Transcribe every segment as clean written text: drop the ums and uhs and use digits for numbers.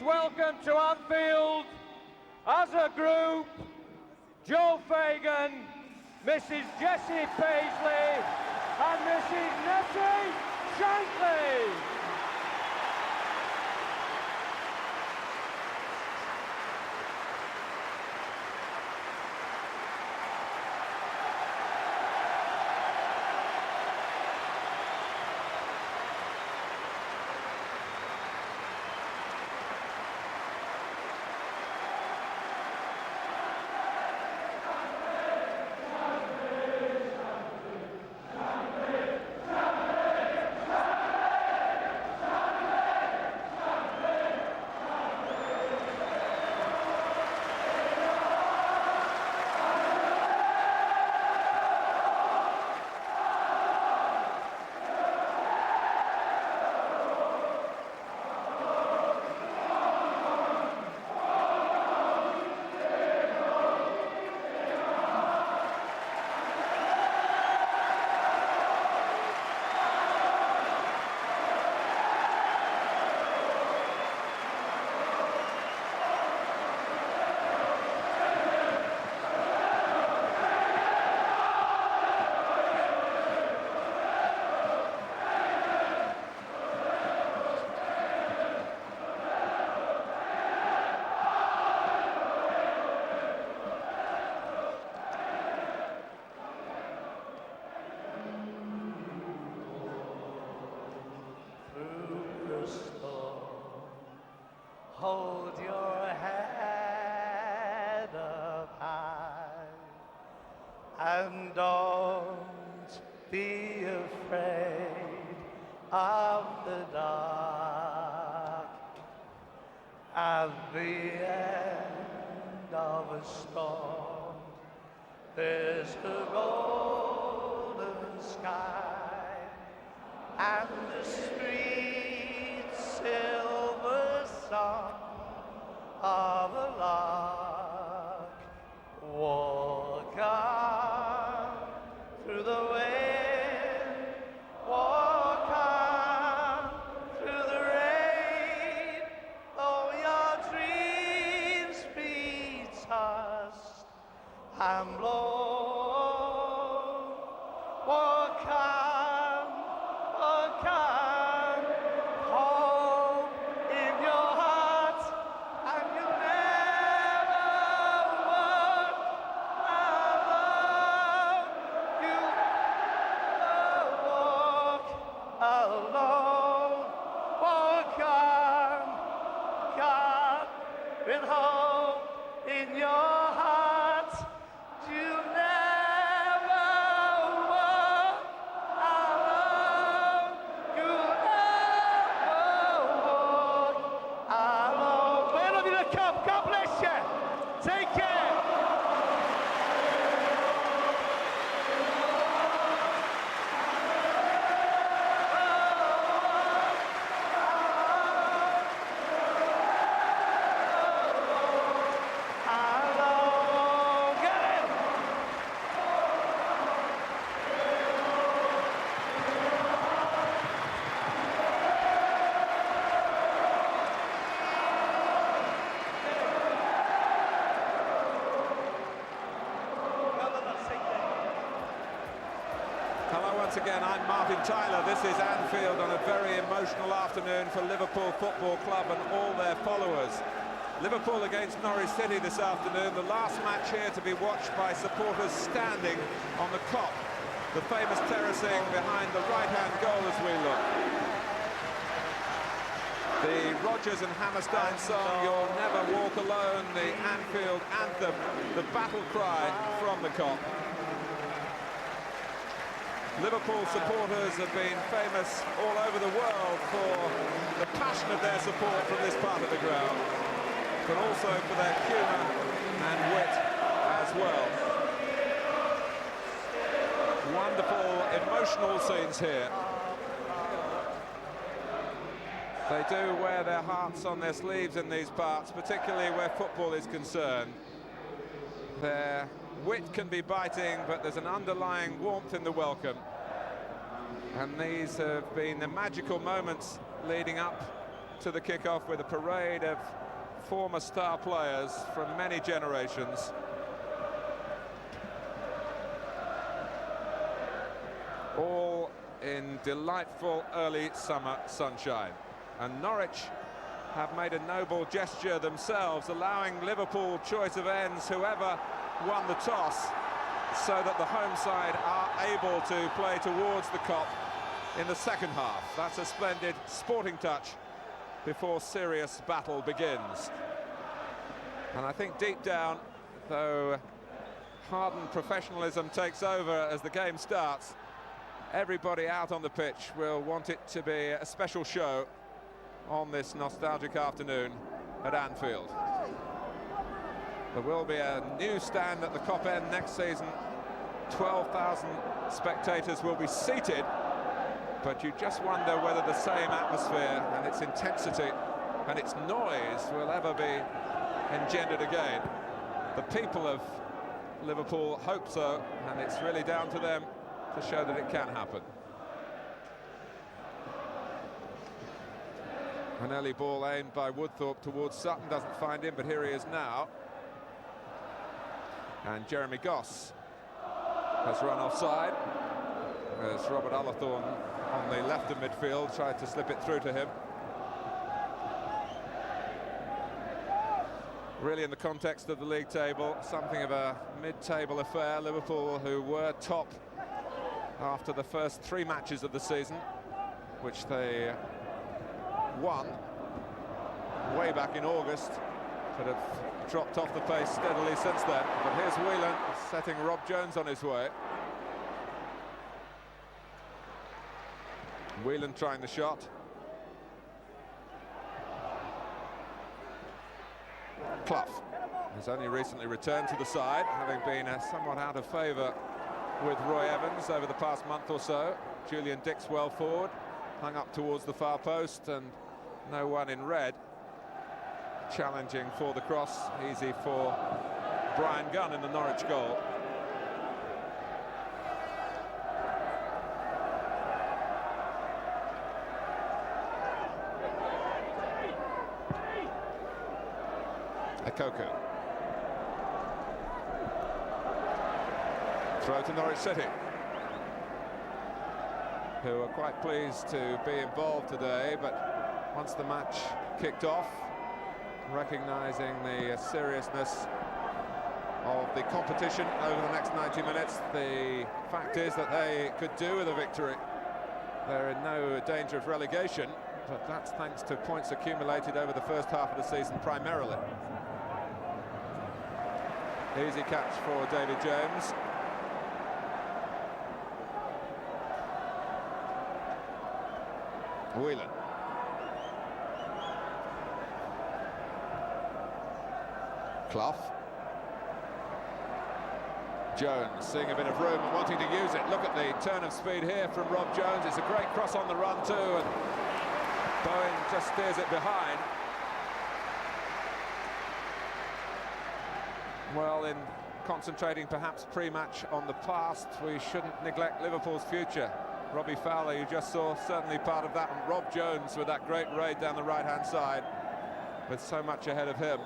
welcome to Anfield, as a group, Joe Fagan, Mrs. Jessie Paisley and Mrs. Nettie Shankly. Hold your head up high and don't be afraid of the dark. At the end of a storm, there's a golden sky and the street silver song of a lark. Walk on through the wind, walk on through the rain, though your dreams be tossed and blown. Walk on, walk on, hope in your heart, and you'll never walk alone. You'll never walk alone. Walk on, God, with hope in your heart. You'll never walk alone. You'll never walk alone. Where have you to come? God bless you. Take care. Alone. Get it. Hello once again, I'm Martin Tyler. This is Anfield on a very emotional afternoon for Liverpool Football Club and all their followers. Liverpool against Norwich City this afternoon, the last match here to be watched by supporters standing on the Kop, the famous terracing behind the right-hand goal as we look. The Rodgers and Hammerstein song, You'll Never Walk Alone, the Anfield anthem, the battle cry from the Kop. Liverpool supporters have been famous all over the world for the passion of their support from this part of the ground, but also for their humour and wit as well. Wonderful, emotional scenes here. They do wear their hearts on their sleeves in these parts, particularly where football is concerned. Their wit can be biting, but there's an underlying warmth in the welcome. And these have been the magical moments leading up to the kickoff with a parade of former star players from many generations. All in delightful early summer sunshine. And Norwich have made a noble gesture themselves, allowing Liverpool choice of ends, whoever won the toss, so that the home side are able to play towards the Kop in the second half. That's a splendid sporting touch before serious battle begins. And I think deep down, though hardened professionalism takes over as the game starts, everybody out on the pitch will want it to be a special show on this nostalgic afternoon at Anfield. There will be a new stand at the Kop End next season. 12,000 spectators will be seated, but you just wonder whether the same atmosphere and its intensity and its noise will ever be engendered again. The people of Liverpool hope so, and it's really down to them to show that it can happen. An early ball aimed by Woodthorpe towards Sutton, doesn't find him, but here he is now. And Jeremy Goss has run offside as Robert Ullathorne on the left of midfield tried to slip it through to him. Really, in the context of the league table, something of a mid-table affair. Liverpool, who were top after the first 3 matches of the season, which they won way back in August, but have dropped off the pace steadily since then. But here's Whelan setting Rob Jones on his way. Whelan trying the shot. Clough has only recently returned to the side, having been somewhat out of favour with Roy Evans over the past month or so. Julian Dix well forward, hung up towards the far post, and no one in red challenging for the cross. Easy for Brian Gunn in the Norwich goal. Koku. Throw to Norwich City, who are quite pleased to be involved today, but once the match kicked off, recognising the seriousness of the competition over the next 90 minutes, the fact is that they could do with a victory. They're in no danger of relegation, but that's thanks to points accumulated over the first half of the season primarily. Easy catch for David James. Whelan. Clough. Jones seeing a bit of room and wanting to use it. Look at the turn of speed here from Rob Jones. It's a great cross on the run too, and Bowen just steers it behind. Well, in concentrating perhaps pre-match on the past, we shouldn't neglect Liverpool's future. Robbie Fowler, you just saw, certainly part of that, and Rob Jones with that great raid down the right-hand side, with so much ahead of him.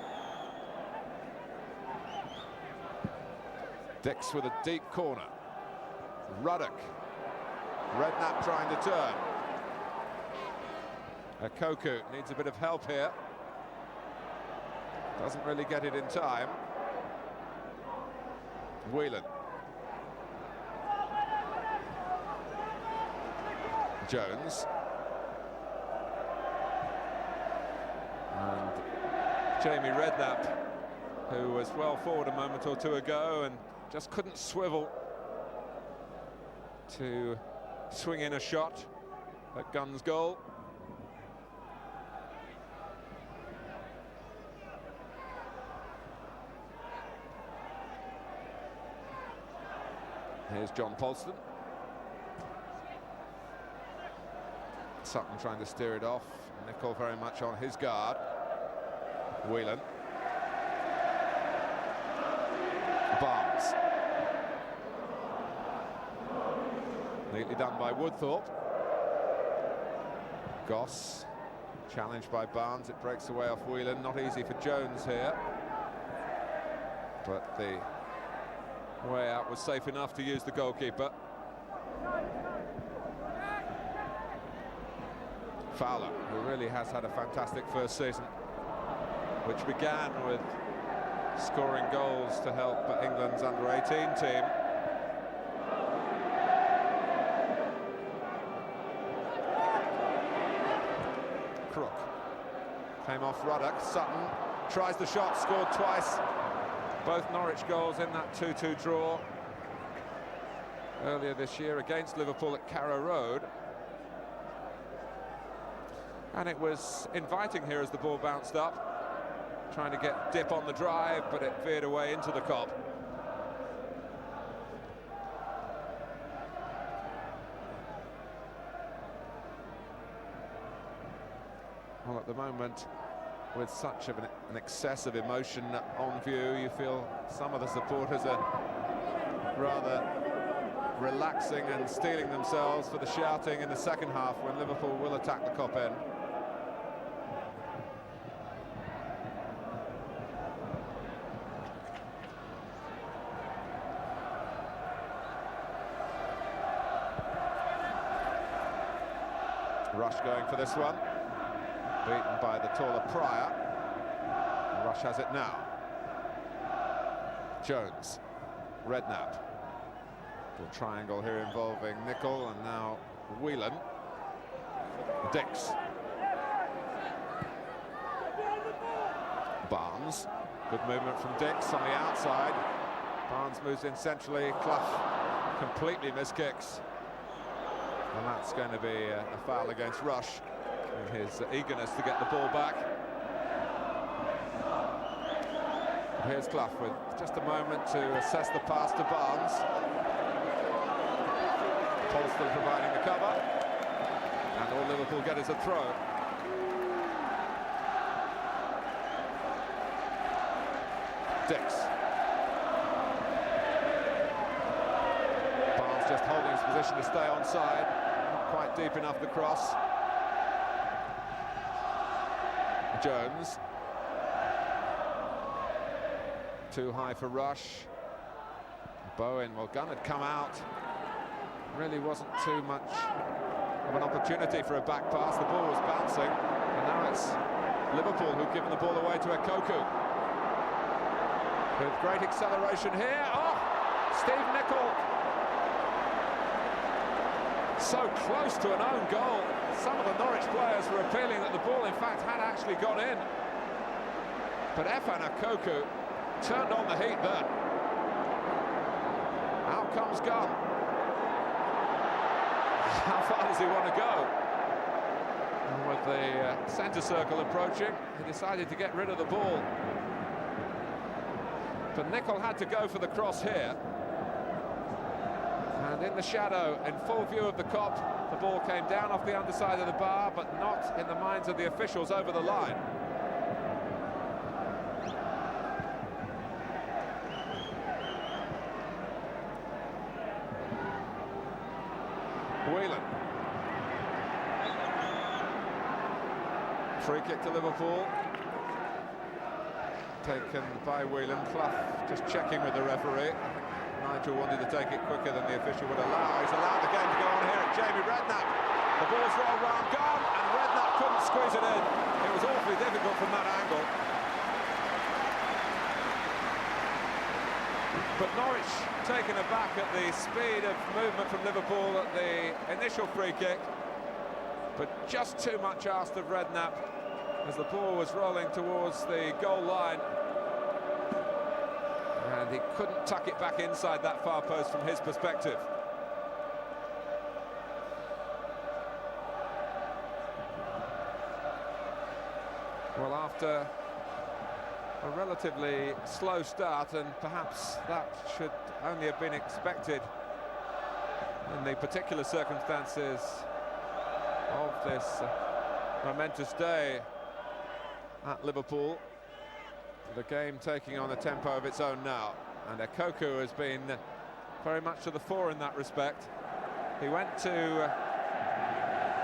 Dix with a deep corner. Ruddock. Redknapp trying to turn. Koku needs a bit of help here. Doesn't really get it in time. Whelan. Jones. And Jamie Redknapp, who was well forward a moment or two ago and just couldn't swivel to swing in a shot at Gunn's goal. Here's John Polston. Sutton trying to steer it off. Nicol very much on his guard. Whelan. Barnes. Neatly done by Woodthorpe. Goss Challenged by Barnes, it breaks away off Whelan. Not easy for Jones here, but the way out was safe enough to use the goalkeeper. Fowler, who really has had a fantastic first season, which began with scoring goals to help England's under-18 team. Crook came off Ruddock. Sutton tries the shot, scored twice. Both Norwich goals in that 2-2 draw earlier this year against Liverpool at Carrow Road. And it was inviting here as the ball bounced up, trying to get dip on the drive, but it veered away into the Kop. Well, at the moment, with such an excess of emotion on view, you feel some of the supporters are rather relaxing and steeling themselves for the shouting in the second half when Liverpool will attack the Kop end. Rush going for this one, beaten by the taller Pryor. Rush has it now. Jones, Redknapp. Little triangle here involving Nicol and now Whelan. Dix. Barnes, good movement from Dix on the outside. Barnes moves in centrally. Clough completely miskicks. And that's going to be a foul against Rush in his eagerness to get the ball back. Here's Clough with just a moment to assess the pass to Barnes. Polston providing the cover. And all Liverpool get is a throw. Dix. Barnes just holding his position to stay onside. Not quite deep enough the cross. Jones. Too high for Rush. Bowen, well, Gunn had come out. Really wasn't too much of an opportunity for a back pass. The ball was bouncing, and now it's Liverpool who've given the ball away to Ekoku. With great acceleration here. Oh, Steve Nicol. So close to an own goal. Some of the Norwich players were appealing that the ball, in fact, had actually gone in. But Efan Ekoku turned on the heat there. Out comes Gunn. How far does he want to go? And with the centre circle approaching, he decided to get rid of the ball. But Nicol had to go for the cross here. And in the shadow, in full view of the Kop, the ball came down off the underside of the bar, but not in the minds of the officials over the line. Whelan. Free kick to Liverpool. Taken by Whelan. Clough just checking with the referee. Nigel wanted to take it quicker than the official would allow. He's allowed the game to go on here at Jamie Redknapp. The ball's rolled round, gone, and Redknapp couldn't squeeze it in. It was awfully difficult from that angle. But Norwich taken aback at the speed of movement from Liverpool at the initial free kick. But just too much asked of Redknapp as the ball was rolling towards the goal line. And he couldn't tuck it back inside that far post from his perspective. Well, after a relatively slow start, and perhaps that should only have been expected in the particular circumstances of this momentous day at Liverpool, the game taking on a tempo of its own now, and Ekoku has been very much to the fore in that respect. He went to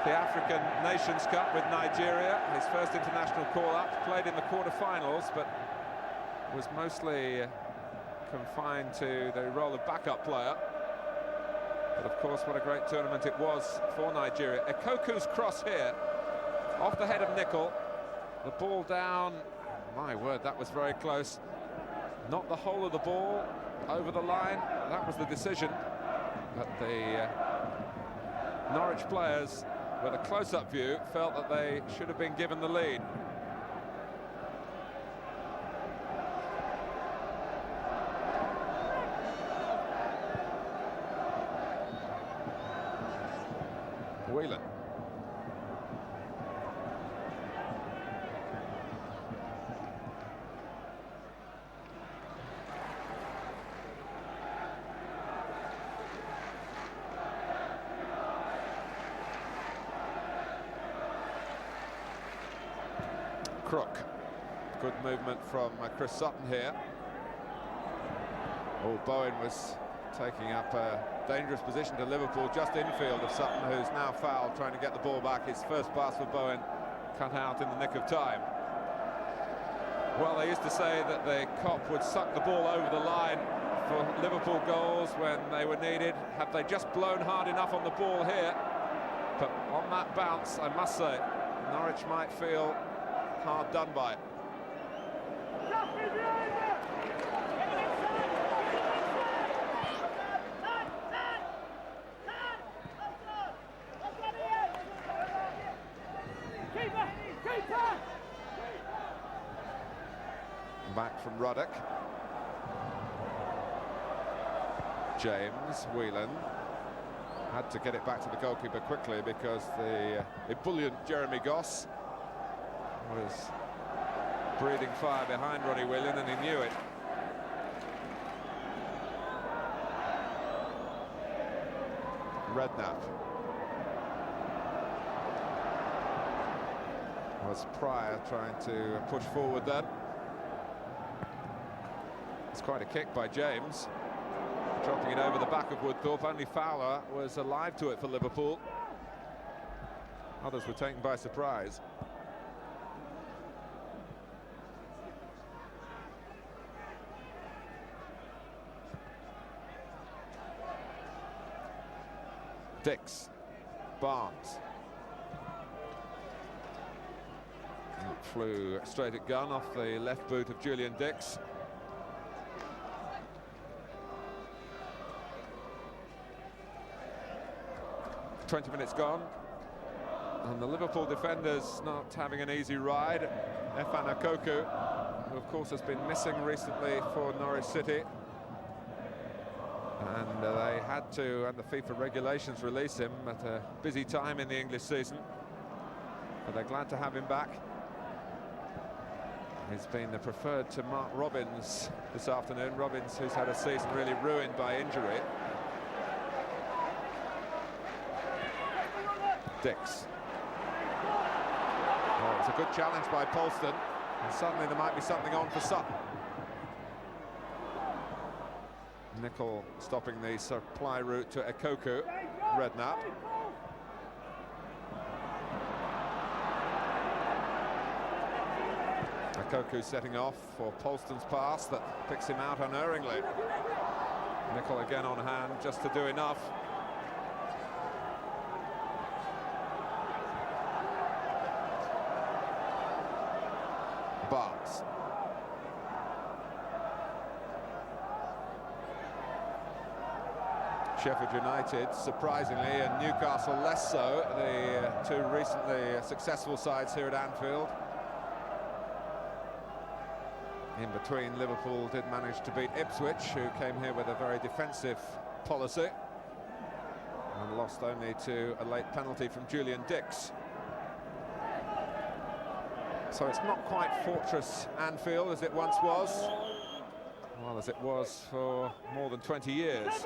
the African Nations Cup with Nigeria, his first international call-up, played in the quarter-finals, but was mostly confined to the role of backup player. But of course, what a great tournament it was for Nigeria. Ekoku's cross here, off the head of Nicol. The ball down, my word, that was very close. Not the whole of the ball over the line, that was the decision. But the Norwich players, with a close-up view, felt that they should have been given the lead. Whelan. Crook. Good movement from Chris Sutton here. Oh, Bowen was taking up a dangerous position to Liverpool, just infield of Sutton, who's now fouled, trying to get the ball back. His first pass for Bowen cut out in the nick of time. Well, they used to say that the Kop would suck the ball over the line for Liverpool goals when they were needed. Have they just blown hard enough on the ball here? But on that bounce, I must say, Norwich might feel hard done by. Back from Ruddock. James, Whelan had to get it back to the goalkeeper quickly because the ebullient Jeremy Goss was breathing fire behind Ronnie Whelan, and he knew it. Redknapp. Was Pryor trying to push forward then. It's quite a kick by James, dropping it over the back of Woodthorpe. Only Fowler was alive to it for Liverpool. Others were taken by surprise. Dix, Barnes. That flew straight at gun off the left boot of Julian Dix. "20 minutes gone, and the Liverpool defenders not having an easy ride. Efan Ekoku, who of course has been missing recently for Norwich City, and they had to, and the FIFA regulations, release him at a busy time in the English season, but they're glad to have him back. He's been the preferred to Mark Robbins this afternoon. Robbins, who's had a season really ruined by injury. Dix. Oh, it's a good challenge by Polston, and suddenly there might be something on for Sutton. Nicol stopping the supply route to Ekoku. Redknapp. Ekoku setting off for Polston's pass that picks him out unerringly. Nicol again on hand, just to do enough. Barnes. Sheffield United, surprisingly, and Newcastle less so, the two recently successful sides here at Anfield. In between, Liverpool did manage to beat Ipswich, who came here with a very defensive policy, and lost only to a late penalty from Julian Dix. So it's not quite Fortress Anfield as it once was, well, as it was for more than 20 years.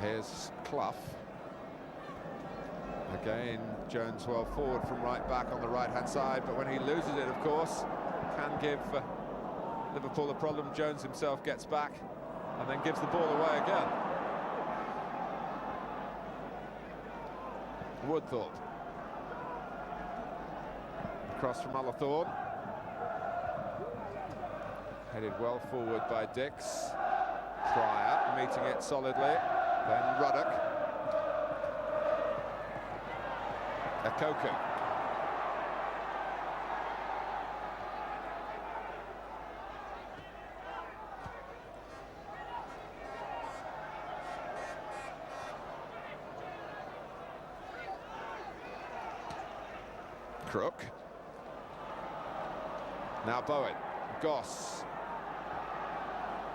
Here's Clough. Again, Jones well forward from right back on the right-hand side, but when he loses it, of course, can give Liverpool a problem. Jones himself gets back and then gives the ball away again. Woodthorpe. Across from Ullathorne. Headed well forward by Dix. Pryor meeting it solidly. Then Ruddock. Ekoku. Crook. Now Bowen. Goss.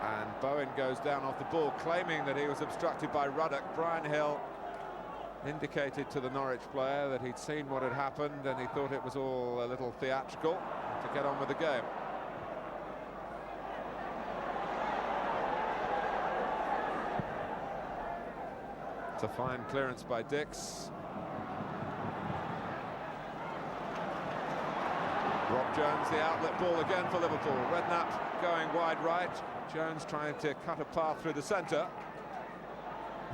And Bowen goes down off the ball, claiming that he was obstructed by Ruddock. Brian Hill indicated to the Norwich player that he'd seen what had happened and he thought it was all a little theatrical to get on with the game. It's a fine clearance by Dix. Rob Jones, the outlet ball again for Liverpool. Redknapp going wide right. Jones trying to cut a path through the centre.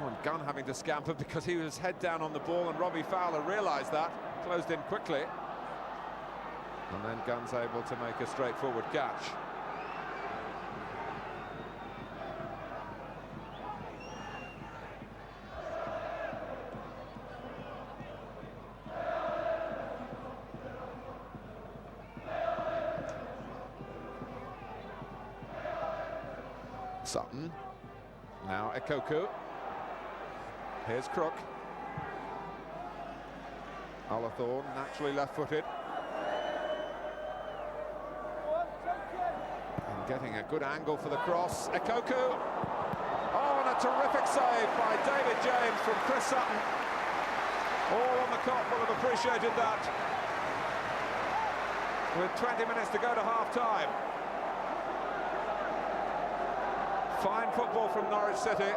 And Gunn having to scamper because he was head down on the ball, and Robbie Fowler realised that, closed in quickly. And then Gunn's able to make a straightforward catch. Sutton. Now Ekoku. Here's Crook. Ullathorne, naturally left-footed. And getting a good angle for the cross. Ekoku. Oh, and a terrific save by David James from Chris Sutton. All on the cop will have appreciated that. With 20 minutes to go to half-time. Fine football from Norwich City.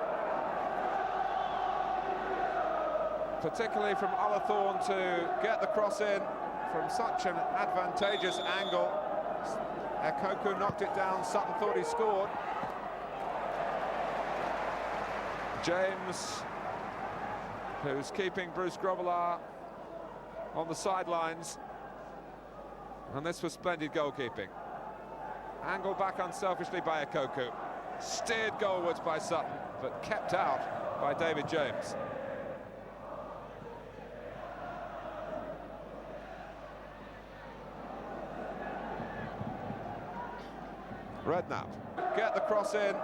Particularly from Ullathorne to get the cross in from such an advantageous angle. Ekoku knocked it down. Sutton thought he scored. James, who's keeping Bruce Grobbelaar on the sidelines. And this was splendid goalkeeping. Angle back unselfishly by Ekoku. Steered goalwards by Sutton, but kept out by David James. Redknapp, get the cross in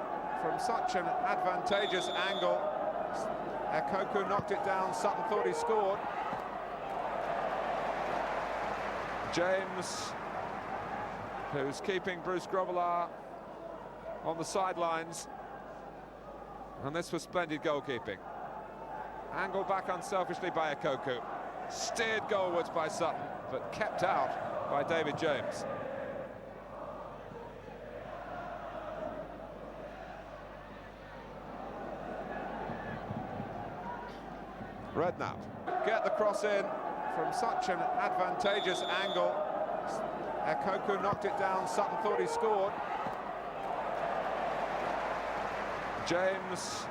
from such an advantageous angle. Ekoku knocked it down. Sutton thought he scored. James, who's keeping Bruce Grobbelaar on the sidelines. And this was splendid goalkeeping. Angle back unselfishly by Ekoku. Steered goalwards by Sutton, but kept out by David James. Redknapp, get the cross in from such an advantageous angle. Ekoku knocked it down. Sutton thought he scored. James,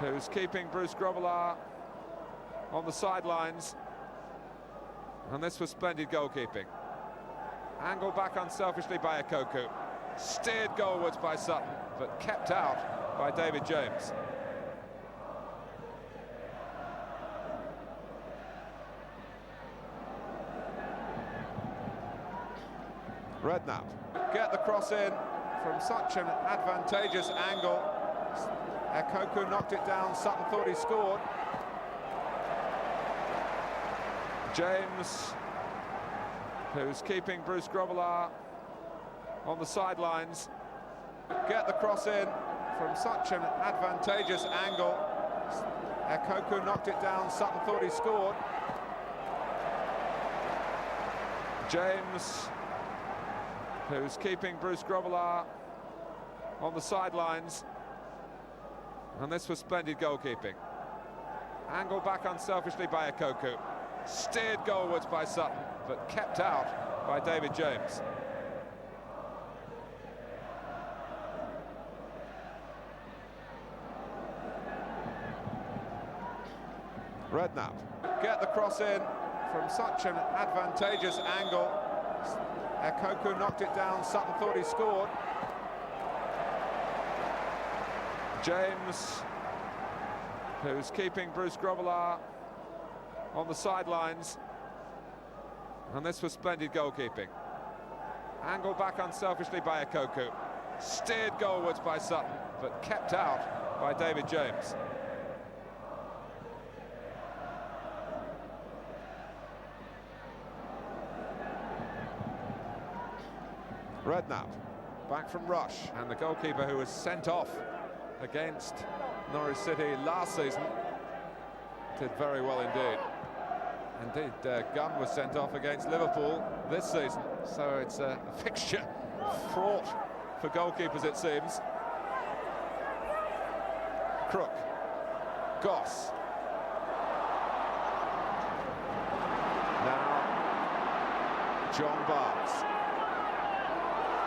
who's keeping Bruce Grobbelaar on the sidelines. And this was splendid goalkeeping. Angle back unselfishly by Ekoku. Steered goalwards by Sutton, but kept out by David James. Redknapp, get the cross in from such an advantageous angle. Ekoku knocked it down. Sutton thought he scored. James, who's keeping Bruce Grobbelaar on the sidelines. Get the cross in from such an advantageous angle. Ekoku knocked it down. Sutton thought he scored. James, who's keeping Bruce Grobbelaar on the sidelines. And this was splendid goalkeeping. Angled back unselfishly by Okoku. Steered goalwards by Sutton, but kept out by David James. Redknapp get the cross in from such an advantageous angle. Okoku knocked it down. Sutton thought he scored. James, who's keeping Bruce Grobbelaar on the sidelines. And this was splendid goalkeeping. Angled back unselfishly by Okoku. Steered goalwards by Sutton, but kept out by David James. Redknapp, back from Rush, and the goalkeeper who was sent off against Norwich City last season did very well indeed. Indeed, Gunn was sent off against Liverpool this season, so it's a fixture fraught for goalkeepers, it seems. Crook, Goss. Now, John Barnes.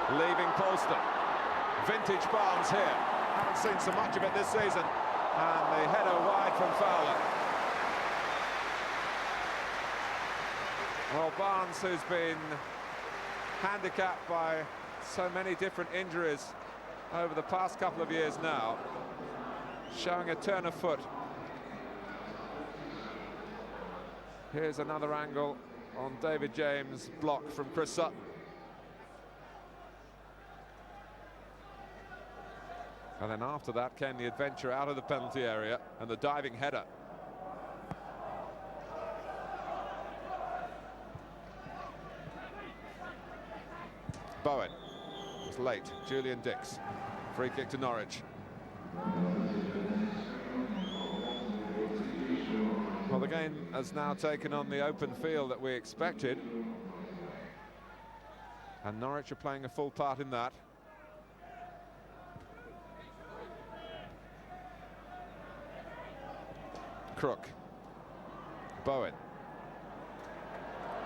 Leaving Polston. Vintage Barnes here. Haven't seen so much of it this season. And the header wide from Fowler. Well, Barnes, who's been handicapped by so many different injuries over the past couple of years now, showing a turn of foot. Here's another angle on David James' block from Chris Sutton. And then after that came the adventure out of the penalty area and the diving header. Bowen was late. Julian Dix. Free kick to Norwich. Well, the game has now taken on the open field that we expected. And Norwich are playing a full part in that. Crook. Bowen.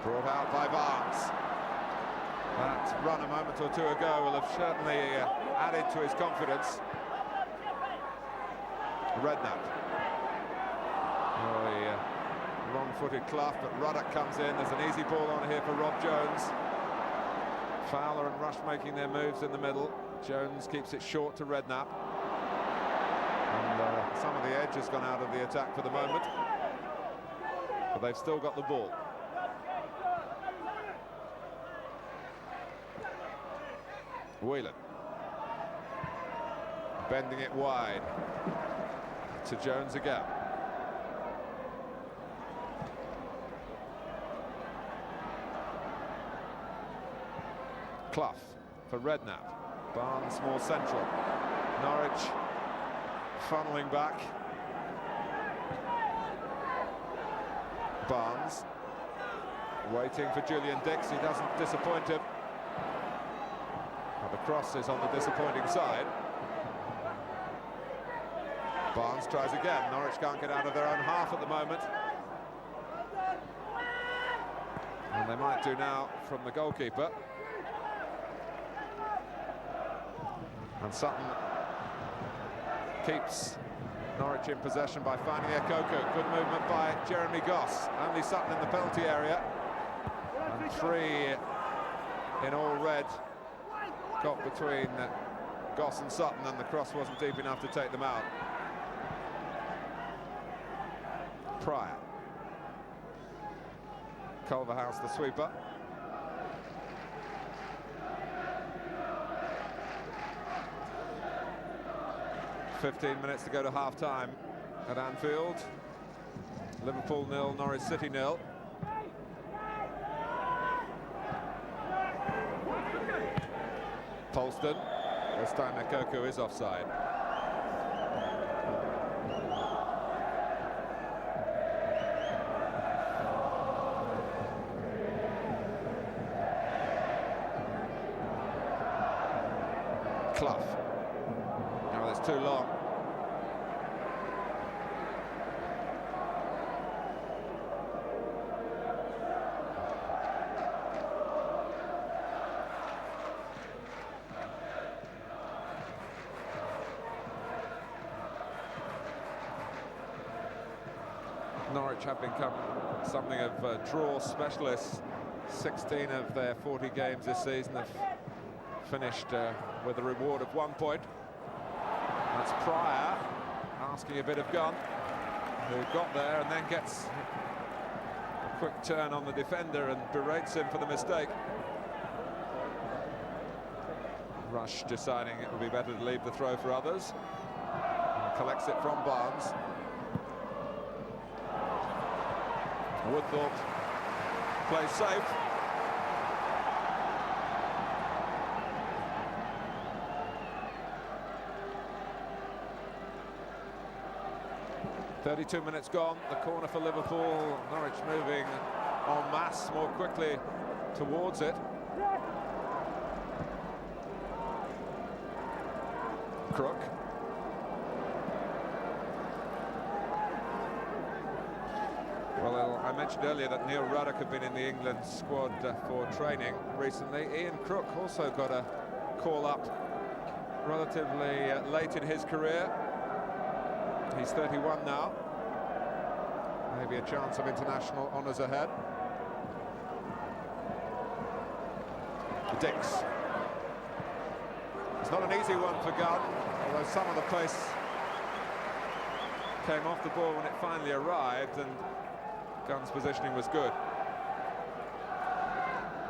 Brought out by Barnes. That run a moment or two ago will have certainly added to his confidence. Redknapp. Oh, wrong-footed Clough, but Ruddock comes in. There's an easy ball on here for Rob Jones. Fowler and Rush making their moves in the middle. Jones keeps it short to Redknapp. And some of the edge has gone out of the attack for the moment, but they've still got the ball. Whelan bending it wide to Jones again. Clough for Redknapp. Barnes more central. Norwich funneling back. Barnes waiting for Julian Dix. He doesn't disappoint him. But the cross is on the disappointing side. Barnes tries again. Norwich can't get out of their own half at the moment. And they might do now from the goalkeeper. And Sutton keeps Norwich in possession by finding Okoku. Good movement by Jeremy Goss. Only Sutton in the penalty area. And 3 in all red got between Goss and Sutton, and the cross wasn't deep enough to take them out. Pryor. Culverhouse the sweeper. .15 minutes to go to half-time at Anfield. Liverpool 0, Norwich City 0. Polston. This time Okoku is offside. Clough. No, that's too long. Norwich have become something of draw specialists. 16 of their 40 games this season have finished with a reward of 1 point. That's Pryor asking a bit of Gunn, who got there and then gets a quick turn on the defender and berates him for the mistake. Rush deciding it would be better to leave the throw for others, and collects it from Barnes. Woodthorpe plays safe. "32 minutes gone, the corner for Liverpool. Norwich moving en masse more quickly towards it. Crook. Well, I mentioned earlier that Neil Ruddock had been in the England squad for training recently. Ian Crook also got a call up relatively late in his career. He's 31 now. Maybe a chance of international honours ahead. Dix. It's not an easy one for Gunn, although some of the pace came off the ball when it finally arrived, and Gunn's positioning was good.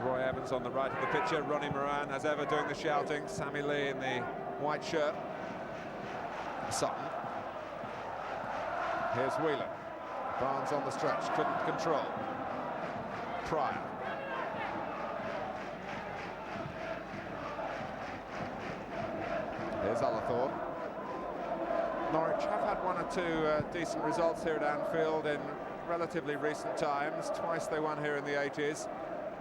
Roy Evans on the right of the picture, Ronnie Moran as ever doing the shouting, Sammy Lee in the white shirt. Sutton. Here's Whelan. Barnes on the stretch, couldn't control. Pryor. Here's Ullathorne. Norwich have had 1 or 2 decent results here at Anfield in relatively recent times. Twice they won here in the 80s,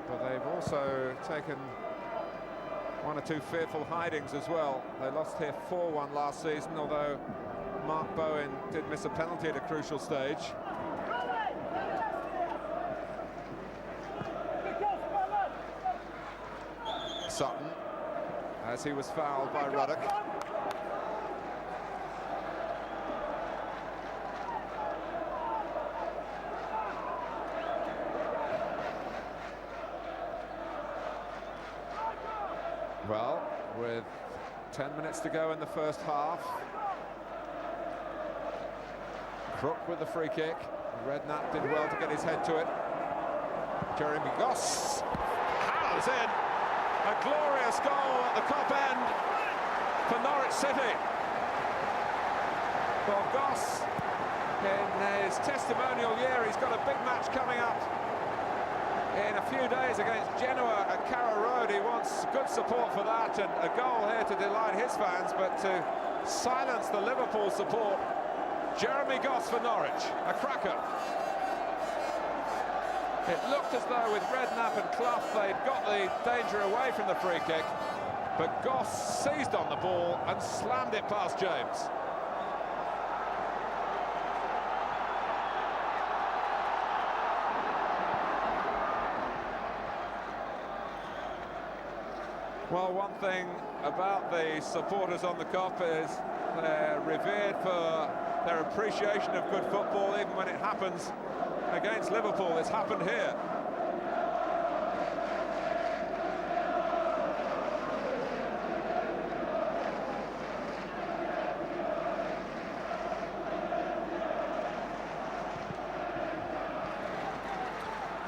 but they've also taken 1 or 2 fearful hidings as well. They lost here 4-1 last season, although Mark Bowen did miss a penalty at a crucial stage. Sutton, as he was fouled by Ruddock. Well, with 10 minutes to go in the first half. Crook with the free kick. Redknapp did well to get his head to it. Jeremy Goss hammers in. A glorious goal at the top end for Norwich City. Well, Goss, in his testimonial year, he's got a big match coming up in a few days against Genoa at Carrow Road. He wants good support for that, and a goal here to delight his fans, but to silence the Liverpool support. Jeremy Goss for Norwich, a cracker. It looked as though with Redknapp and Clough they'd got the danger away from the free kick, but Goss seized on the ball and slammed it past James. Well, one thing about the supporters on the Kop is they're revered for their appreciation of good football, even when it happens against Liverpool. It's happened here.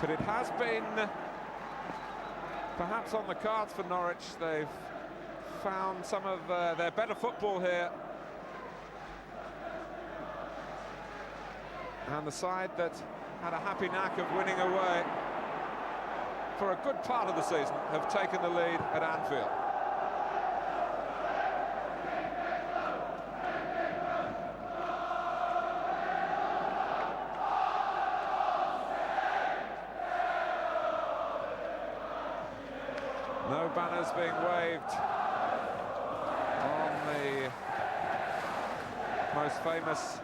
But it has been perhaps on the cards for Norwich. They've found some of their better football here. And the side that had a happy knack of winning away for a good part of the season have taken the lead at Anfield. No banners being waved on the most famous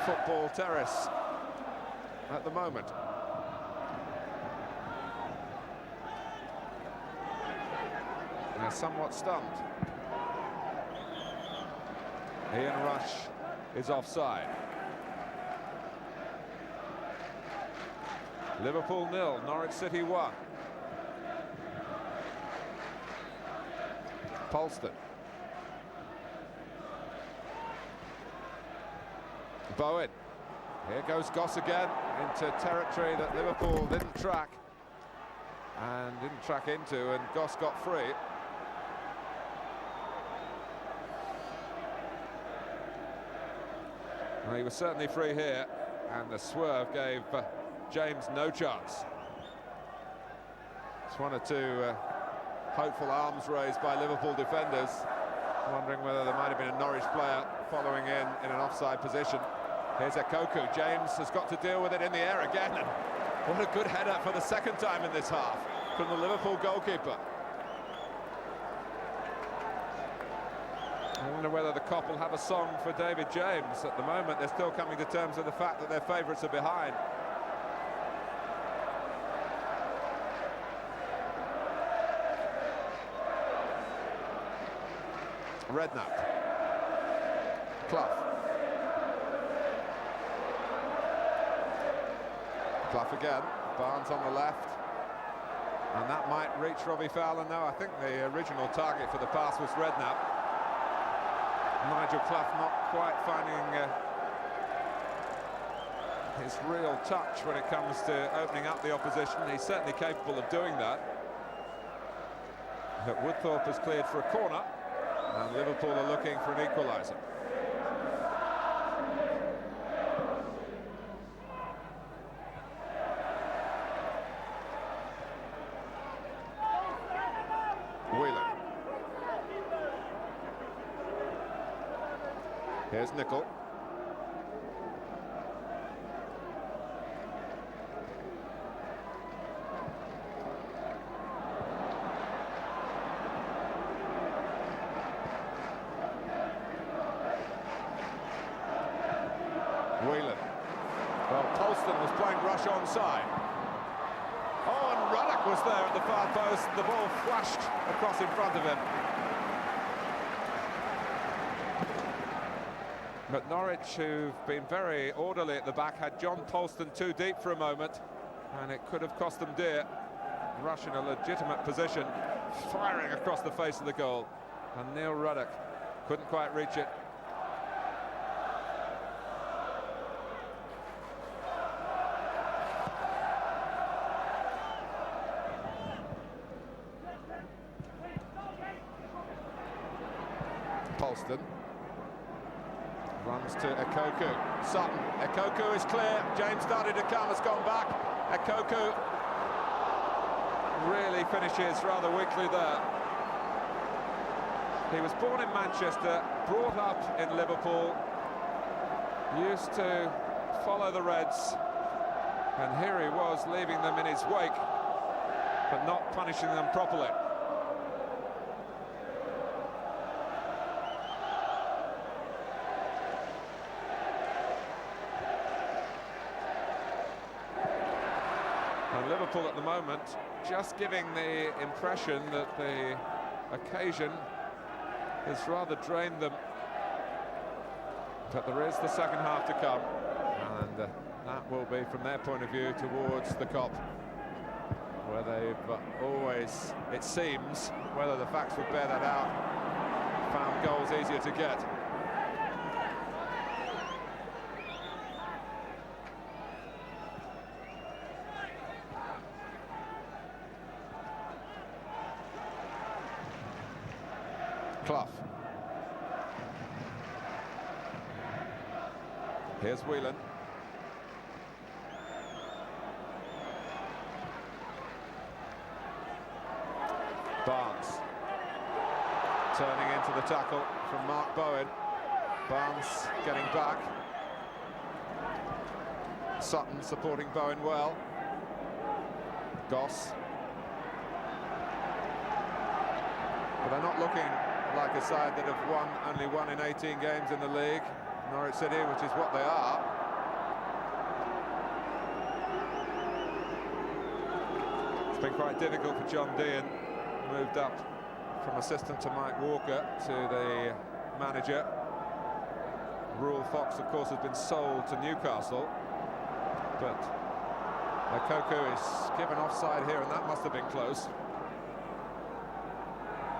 football terrace at the moment. They're somewhat stunned. Ian Rush is offside. Liverpool 0, Norwich City 1. Polston. Bowen. Here goes Goss again into territory that Liverpool didn't track and didn't track into, and Goss got free. Well, he was certainly free here, and the swerve gave James no chance. It's one or two hopeful arms raised by Liverpool defenders, wondering whether there might have been a Norwich player following in an offside position. Here's Ekoku. James has got to deal with it in the air again, and what a good header for the second time in this half from the Liverpool goalkeeper. I wonder whether the Kop will have a song for David James. At the moment, they're still coming to terms with the fact that their favourites are behind. Redknapp. Clough. Clough again. Barnes on the left. And that might reach Robbie Fowler. No, I think the original target for the pass was Redknapp. Nigel Clough not quite finding his real touch when it comes to opening up the opposition. He's certainly capable of doing that. But Woodthorpe has cleared for a corner, and Liverpool are looking for an equaliser. Whelan. Here's Nicol. Whelan. Well, Polston was playing rush onside. Oh, and Ruddock was there at the far post. The ball flashed across in front of him. But Norwich, who've been very orderly at the back, had John Polston too deep for a moment, and it could have cost them dear. Rush in a legitimate position, firing across the face of the goal, and Neil Ruddock couldn't quite reach it. Polston runs to Ekoku. Sutton. Ekoku is clear. James started to come, has gone back. Ekoku really finishes rather weakly there. He was born in Manchester, brought up in Liverpool, used to follow the Reds, and here he was leaving them in his wake, but not punishing them properly. And Liverpool at the moment just giving the impression that the occasion has rather drained them. But there is the second half to come, and that will be, from their point of view, towards the Kop, where they've always, it seems, whether the facts would bear that out, found goals easier to get. Clough. Here's Whelan. Barnes. Turning into the tackle from Mark Bowen. Barnes getting back. Sutton supporting Bowen well. Goss. But they're not looking like a side that have only won in 18 games in the league. Norwich City, which is what they are. It's been quite difficult for John Dean, moved up from assistant to Mike Walker to the manager. Ruel Fox, of course, has been sold to Newcastle, but Koku is given offside here, and that must have been close.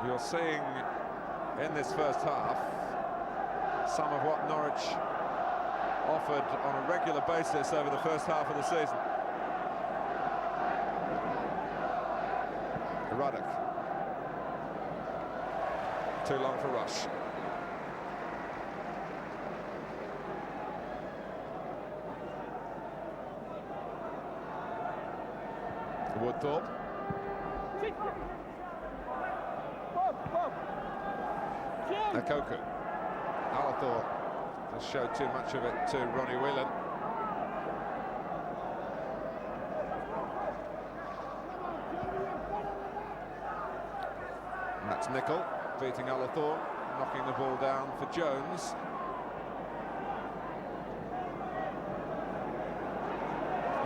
You're seeing in this first half some of what Norwich offered on a regular basis over the first half of the season. Ruddock. Too long for Rush. Woodthorpe. Koku. Alathor just showed too much of it to Ronnie Whelan. That's Nicol beating Alathor, knocking the ball down for Jones.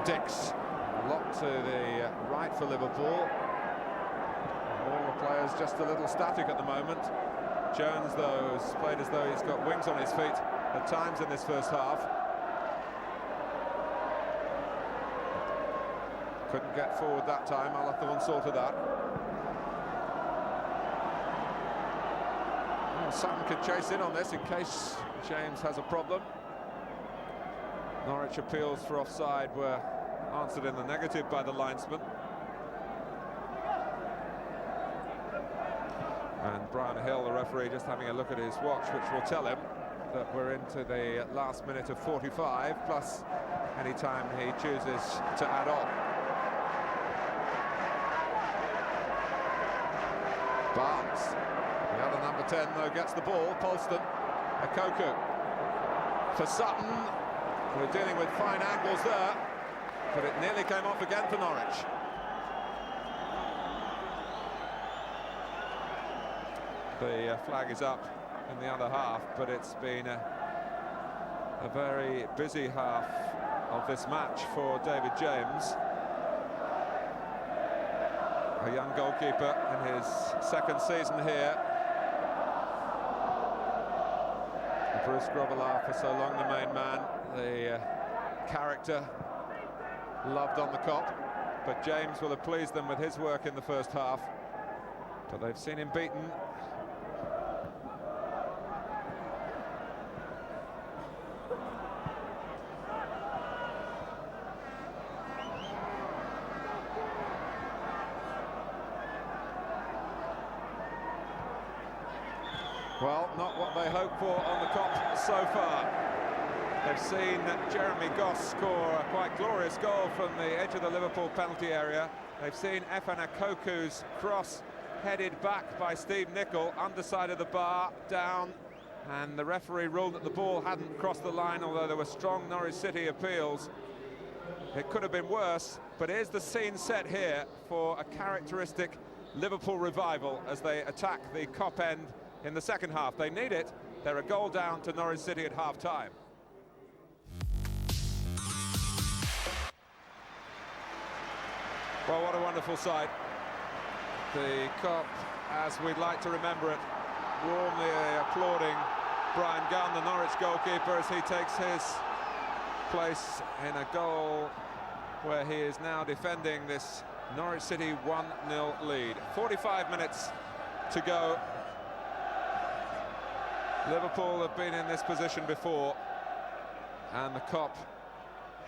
Dix, a lot to the right for Liverpool. All the players just a little static at the moment. Jones, though, has played as though he's got wings on his feet at times in this first half. Couldn't get forward that time. Alathorn sorted that. Well, Sutton could chase in on this in case James has a problem. Norwich appeals for offside were answered in the negative by the linesman. And Brian Hill, the referee, just having a look at his watch, which will tell him that we're into the last minute of 45, plus any time he chooses to add on. Barnes, the other number 10, though, gets the ball. Polston, Koku for Sutton. We're dealing with fine angles there, but it nearly came off again for Norwich. The flag is up in the other half, but it's been a very busy half of this match for David James. A young goalkeeper in his second season here. Bruce Grobbelaar, for so long the main man, the character loved on the Kop, but James will have pleased them with his work in the first half, but they've seen him beaten. Well, not what they hoped for on the Kop so far. They've seen Jeremy Goss score a quite glorious goal from the edge of the Liverpool penalty area. They've seen Efan Akoku's cross headed back by Steve Nicol, underside of the bar, down, and the referee ruled that the ball hadn't crossed the line, although there were strong Norwich City appeals. It could have been worse, but here's the scene set here for a characteristic Liverpool revival as they attack the Kop end in the second half. They need it. They're a goal down to Norwich City at half-time. Well, what a wonderful sight. The Kop, as we'd like to remember it, warmly applauding Brian Gunn, the Norwich goalkeeper, as he takes his place in a goal where he is now defending this Norwich City 1-0 lead. 45 minutes to go. Liverpool have been in this position before, and the Kop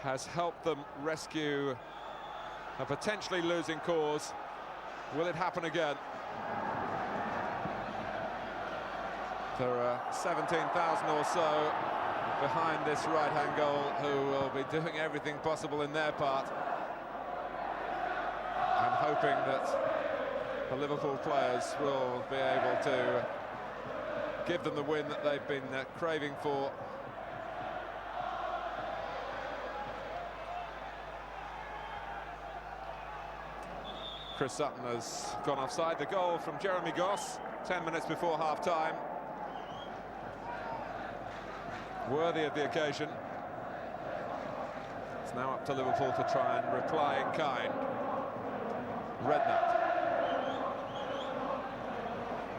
has helped them rescue a potentially losing cause. Will it happen again? There are 17,000 or so behind this right-hand goal who will be doing everything possible in their part and hoping that the Liverpool players will be able to give them the win that they've been craving for. Chris Sutton has gone offside. The goal from Jeremy Goss 10 minutes before half-time. Worthy of the occasion. It's now up to Liverpool to try and reply in kind. Redknapp.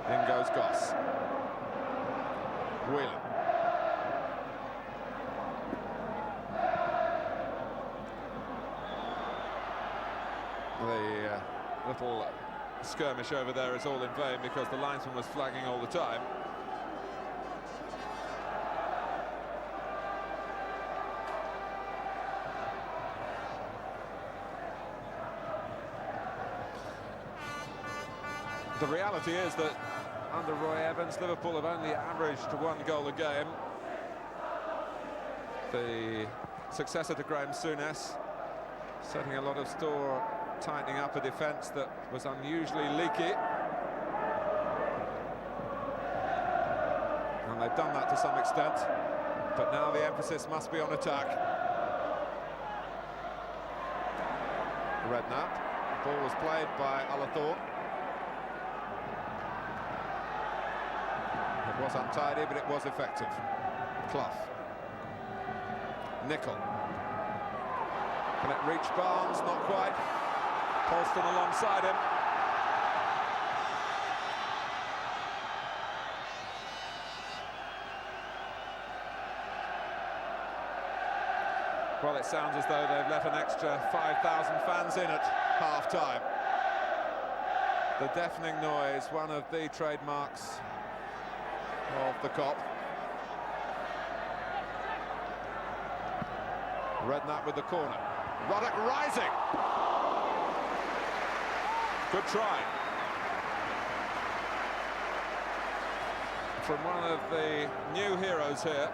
In goes Goss. Whelan. little skirmish over there is all in vain because the linesman was flagging all the time. The reality is that under Roy Evans, Liverpool have only averaged 1 goal a game. The successor to Graham Souness setting a lot of store, tightening up a defence that was unusually leaky. And they've done that to some extent, but now the emphasis must be on attack. Redknapp, the ball was played by Alathorpe. It was untidy, but it was effective. Clough. Nicol. Can it reach Barnes? Not quite. Polston alongside him. Well, it sounds as though they've let an extra 5,000 fans in at half-time. The deafening noise, one of the trademarks of the Kop. Redknapp with the corner. Ruddock rising. Good try. From one of the new heroes here.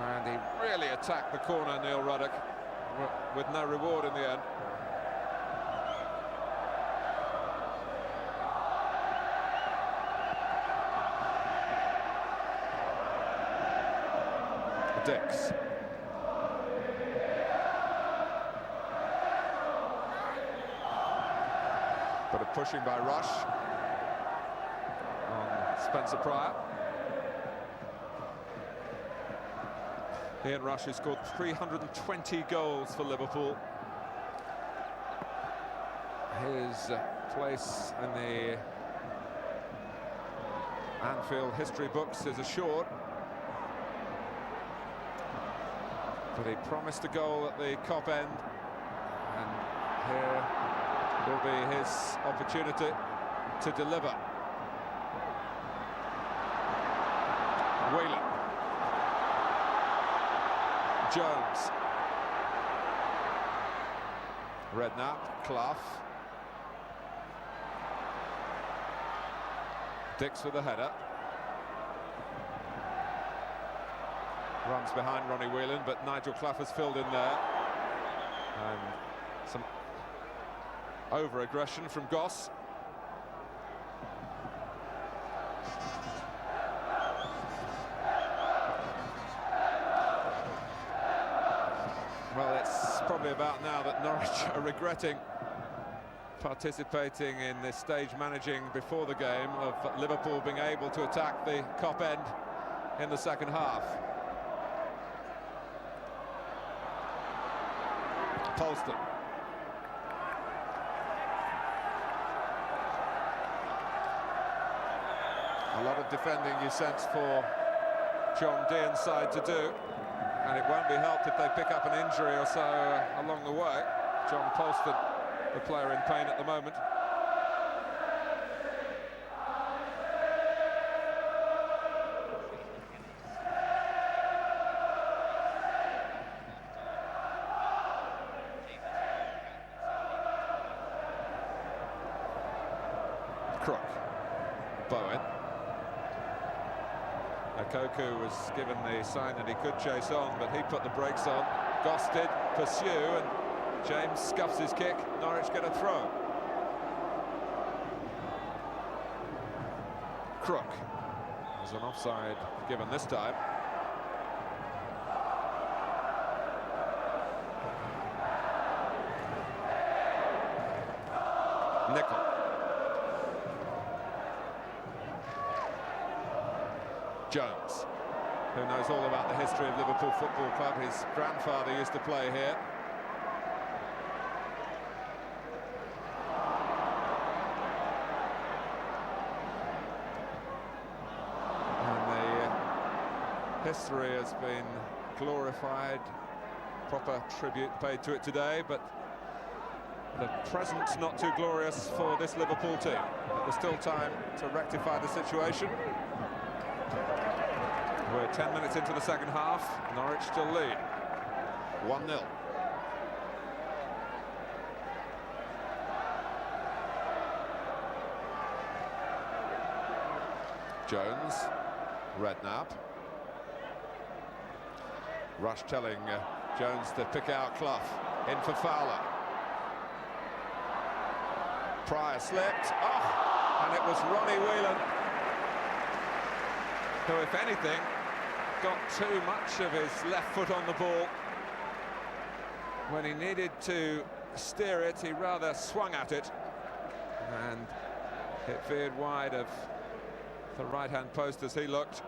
And he really attacked the corner, Neil Ruddock, with no reward in the end. Dix. But a pushing by Rush on Spencer Pryor. Ian Rush has scored 320 goals for Liverpool. His place in the Anfield history books is assured. But he promised a goal at the Kop end, and here will be his opportunity to deliver. Whelan. Jones. Redknapp, Clough. Dix with the header. Runs behind Ronnie Whelan, but Nigel Clough has filled in there. And some over-aggression from Goss. Well, it's probably about now that Norwich are regretting participating in this stage managing before the game of Liverpool being able to attack the Kop end in the second half. Polston. A lot of defending you sense for John Dearn's side to do, and it won't be helped if they pick up an injury or so along the way. John Polston, the player in pain at the moment. Crook. Bowen. Okoku was given the sign that he could chase on, but he put the brakes on. Goss did pursue, and James scuffs his kick. Norwich get a throw. Crook. There's an offside given this time. Nicol. Jones, who knows all about the history of Liverpool Football Club. His grandfather used to play here. And the history has been glorified proper tribute paid to it today, but the present's not too glorious for this Liverpool team. There's still time to rectify the situation. We're 10 minutes into the second half. Norwich still lead 1-0. Jones, Redknapp. Rush telling Jones to pick out Clough. In for Fowler. Pryor slipped. Oh, and it was Ronnie Whelan who, if anything, got too much of his left foot on the ball. When he needed to steer it, he rather swung at it, and it veered wide of the right-hand post as he looked.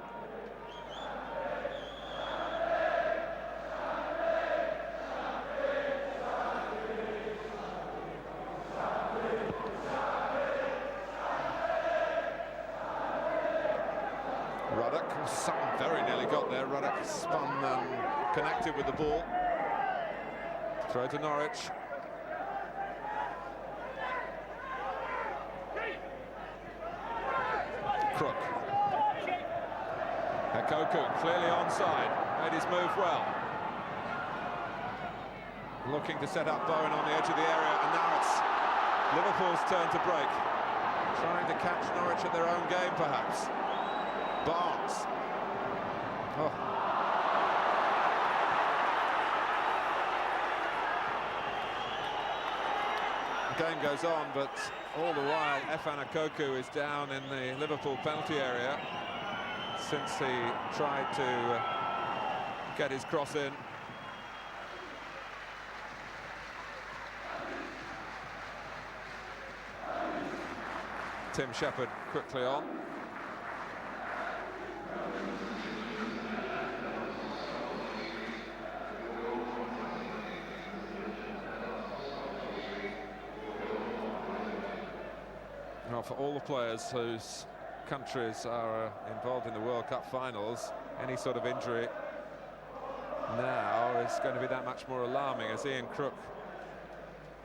Ruddock, someone very nearly got there. Ruddock spun and connected with the ball. Throw to Norwich. Crook. Koku clearly onside, made his move well. Looking to set up Bowen on the edge of the area, and now it's Liverpool's turn to break. Trying to catch Norwich at their own game, perhaps. Barnes. Oh. The game goes on, but all the while Efan Koku is down in the Liverpool penalty area since he tried to get his cross in. Tim Shepherd quickly on. Well, for all the players whose countries are involved in the World Cup finals, any sort of injury now is going to be that much more alarming, as Ian Crook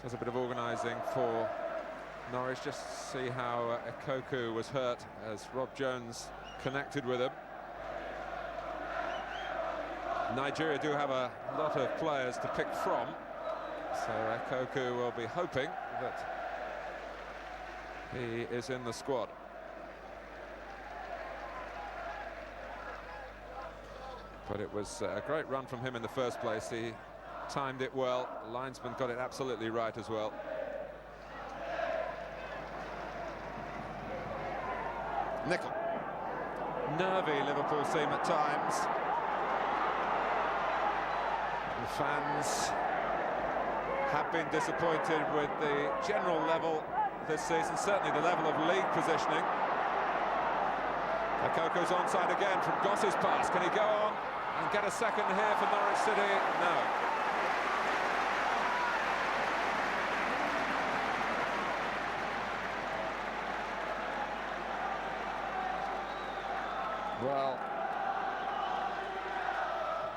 does a bit of organising for Norwich. Just see how Koku was hurt as Rob Jones connected with him. Nigeria do have a lot of players to pick from, so Koku will be hoping that he is in the squad. But it was a great run from him in the first place. He timed it well. The linesman got it absolutely right as well. Nicol. Nervy Liverpool team at times. The fans have been disappointed with the general level this season, certainly the level of league positioning. Koku's onside again from Goss's pass. Can he go on and get a second here for Norwich City? No. Well,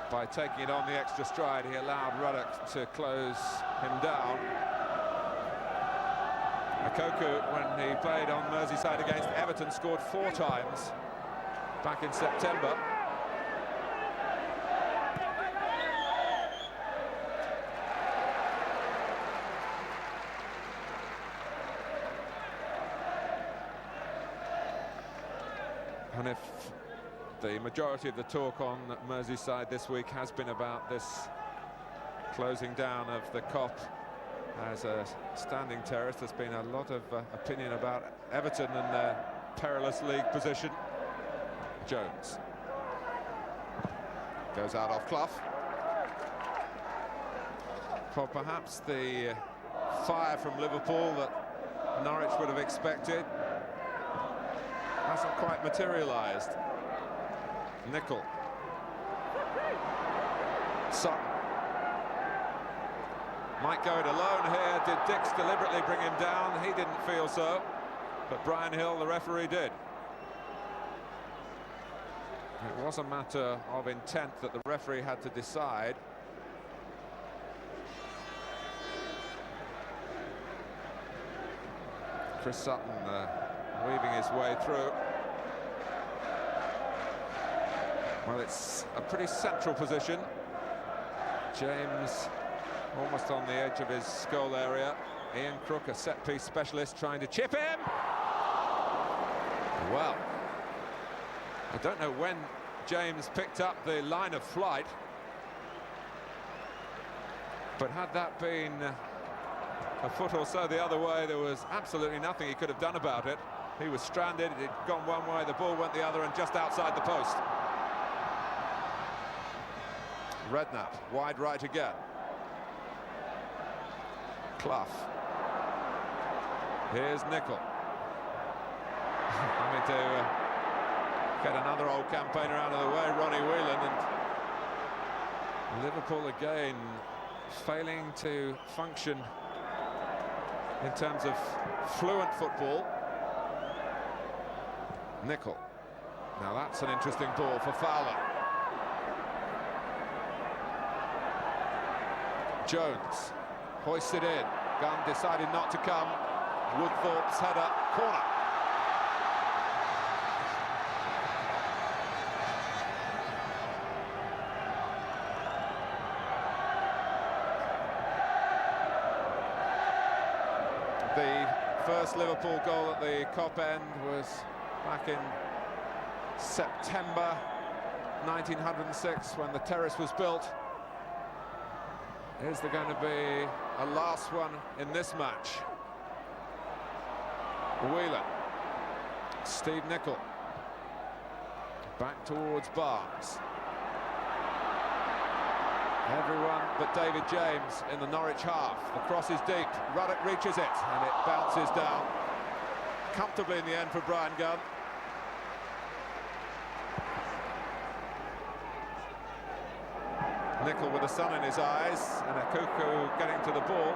by taking it on the extra stride, he allowed Ruddock to close him down. Koku, when he played on Merseyside against Everton, scored 4 times back in September. And if the majority of the talk on Merseyside this week has been about this closing down of the Kop as a standing terrace, there's been a lot of opinion about Everton and their perilous league position. Jones goes out off Clough. For perhaps the fire from Liverpool that Norwich would have expected hasn't quite materialised. Nicol. Sutton. Might go it alone here. Did Dix deliberately bring him down? He didn't feel so, but Brian Hill, the referee, did. It was a matter of intent that the referee had to decide. Chris Sutton weaving his way through. Well, it's a pretty central position. James almost on the edge of his goal area. Ian Crook, a set-piece specialist, trying to chip him. Well, I don't know when James picked up the line of flight, but had that been a foot or so the other way, there was absolutely nothing he could have done about it. He was stranded, it had gone one way, the ball went the other, and just outside the post. Redknapp, wide right again. Clough. Here's Nicol. Having to get another old campaigner out of the way, Ronnie Whelan, and Liverpool again failing to function in terms of fluent football. Nicol. Now that's an interesting ball for Fowler. Jones hoisted in. Gunn decided not to come. Woodthorpe's header, corner. The first Liverpool goal at the Kop end was back in September 1906 when the terrace was built. Is there going to be a last one in this match? Whelan. Steve Nicol. Back towards Barnes. Everyone but David James in the Norwich half. The cross is deep. Ruddock reaches it, and it bounces down comfortably in the end for Brian Gunn. Nicol with the sun in his eyes, and Akuku getting to the ball.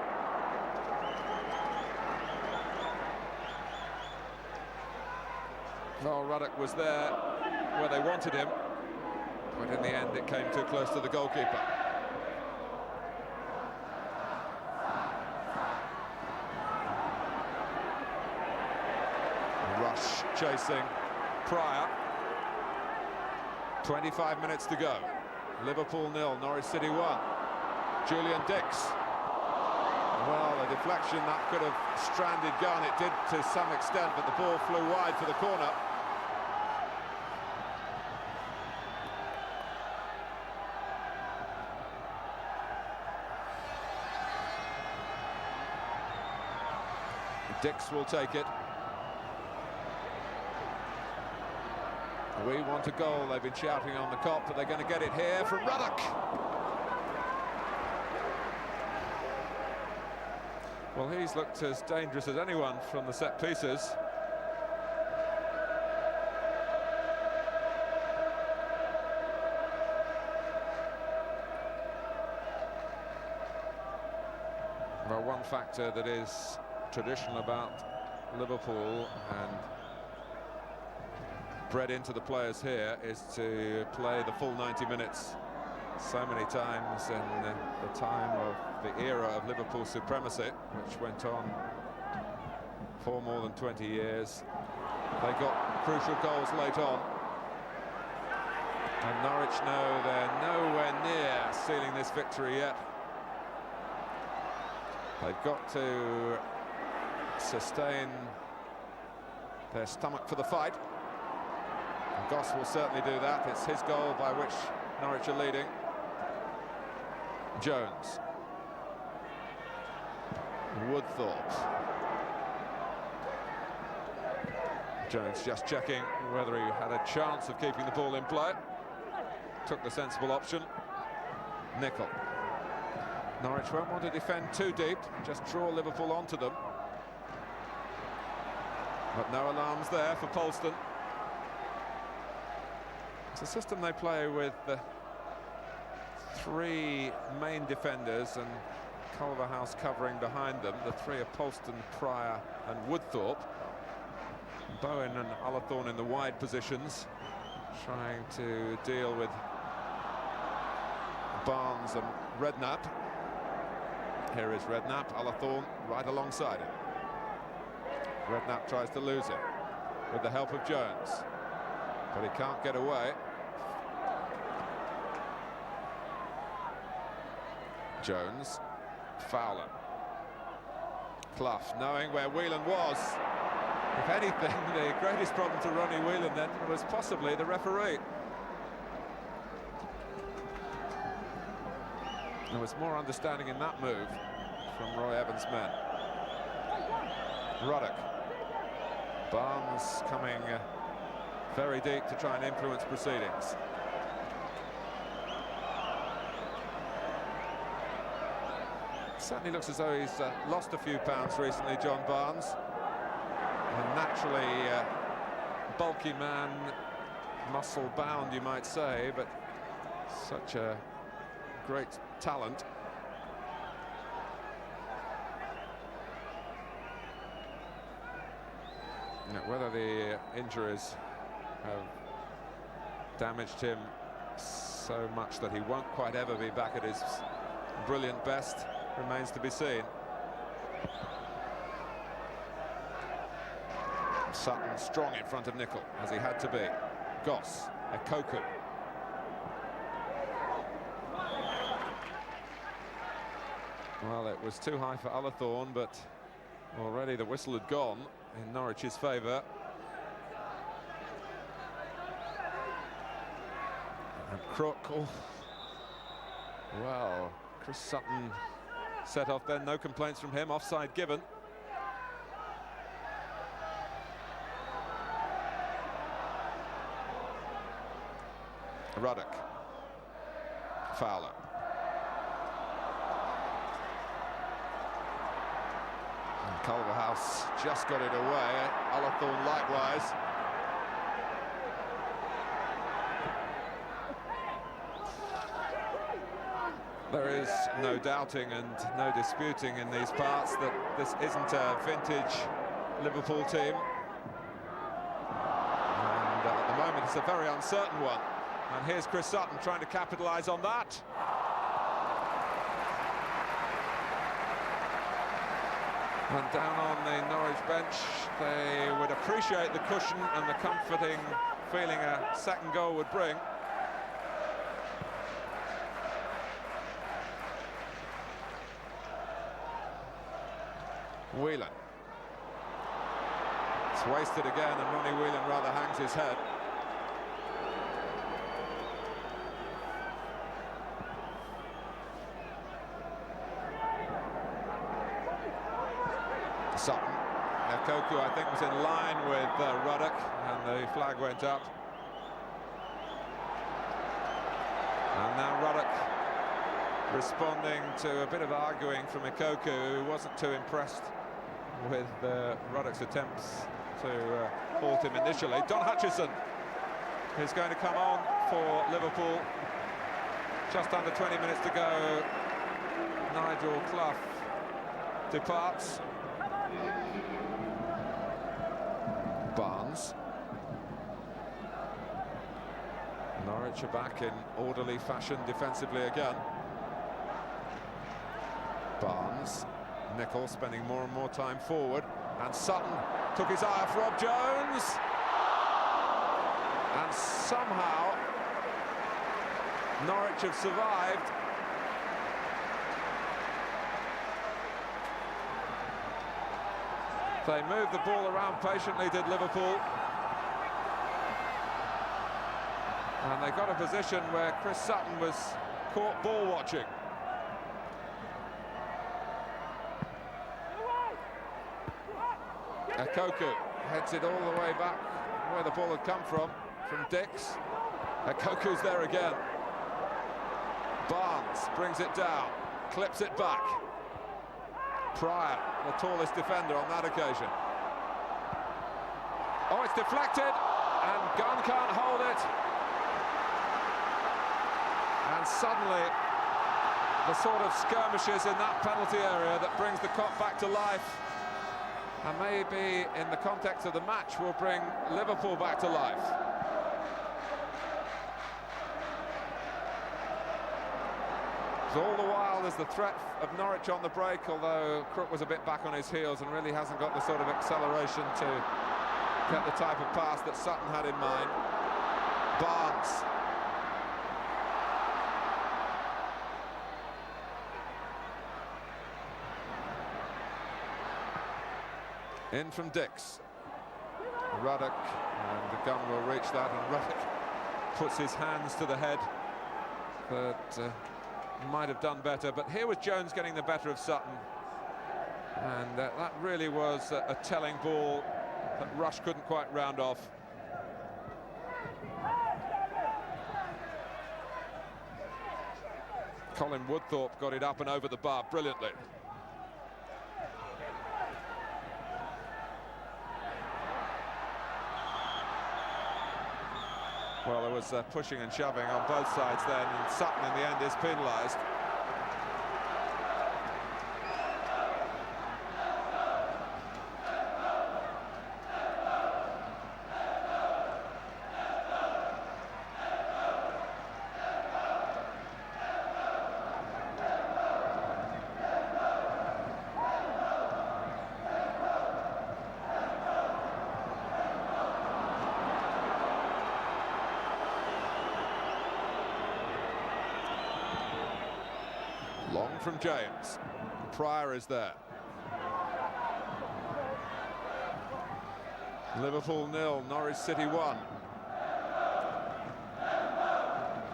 Well, Ruddock was there where they wanted him, but in the end it came too close to the goalkeeper. Rush chasing Pryor. 25 minutes to go. Liverpool 0, Norwich City 1. Julian Dix. Well, a deflection that could have stranded Gunn. It did to some extent, but the ball flew wide for the corner. Dix will take it. We want a goal, they've been shouting on the Kop, but they're going to get it here from Ruddock. Well, he's looked as dangerous as anyone from the set pieces. Well, one factor that is traditional about Liverpool and bred into the players here is to play the full 90 minutes. So many times in the time of the era of Liverpool supremacy, which went on for more than 20 years, they got crucial goals late on. And Norwich know they're nowhere near sealing this victory yet. They've got to sustain their stomach for the fight. And Goss will certainly do that. It's his goal by which Norwich are leading. Jones. Woodthorpe. Jones just checking whether he had a chance of keeping the ball in play. Took the sensible option. Nicol. Norwich won't want to defend too deep, just draw Liverpool onto them. But no alarms there for Polston. It's a system they play with three main defenders and Culverhouse covering behind them. The three are Polston, Pryor and Woodthorpe. Bowen and Ullathorne in the wide positions, trying to deal with Barnes and Redknapp. Here is Redknapp, Ullathorne right alongside him. Redknapp tries to lose it with the help of Jones, but he can't get away. Jones, Fowler, Clough, knowing where Whelan was. If anything, the greatest problem to Ronnie Whelan then was possibly the referee. There was more understanding in that move from Roy Evans' men. Ruddock. Barnes coming very deep to try and influence proceedings. Certainly looks as though he's lost a few pounds recently, John Barnes. A naturally bulky man, muscle-bound, you might say, but such a great talent. Whether the injuries have damaged him so much that he won't quite ever be back at his brilliant best remains to be seen. Sutton strong in front of Nicol, as he had to be. Goss, Ekoku. Well, it was too high for Ullathorne, but already the whistle had gone in Norwich's favour. And Crook, oh, well, Chris Sutton set off then, no complaints from him, offside given. Ruddock, Fowler. And Culverhouse just got it away, Ullathorne likewise. There is no doubting and no disputing in these parts that this isn't a vintage Liverpool team. And at the moment it's a very uncertain one. And here's Chris Sutton trying to capitalise on that. And down on the Norwich bench, they would appreciate the cushion and the comforting feeling a second goal would bring. Whelan. It's wasted again, and Ronnie Whelan rather hangs his head. Sutton. Ekoku, I think, was in line with Ruddock, and the flag went up. And now Ruddock responding to a bit of arguing from Ekoku, who wasn't too impressed with Ruddock's attempts to halt him initially. Don Hutchison is going to come on for Liverpool. Just under 20 minutes to go. Nigel Clough departs. Barnes. Norwich are back in orderly fashion defensively again. Barnes. Nicol spending more and more time forward, and Sutton took his eye off Rob Jones, and somehow Norwich have survived. They moved the ball around patiently, did Liverpool, and they got a position where Chris Sutton was caught ball watching. Ekoku heads it all the way back where the ball had come from Dix. Ekoku's there again. Barnes brings it down, clips it back. Pryor, the tallest defender on that occasion. Oh, it's deflected, and Gunn can't hold it. And suddenly, the sort of skirmishes in that penalty area that brings the Kop back to life, and maybe in the context of the match will bring Liverpool back to life. all the while there's the threat of Norwich on the break, although Crook was a bit back on his heels and really hasn't got the sort of acceleration to get the type of pass that Sutton had in mind. Barnes. In from Dix. Ruddock, and the gun will reach that, and Ruddock puts his hands to the head, but might have done better. But here was Jones getting the better of Sutton, and that really was a telling ball that Rush couldn't quite round off. Colin Woodthorpe got it up and over the bar brilliantly. Well, there was pushing and shoving on both sides then, and Sutton in the end is penalised. Long from James. Pryor is there. Liverpool 0, Norwich City 1.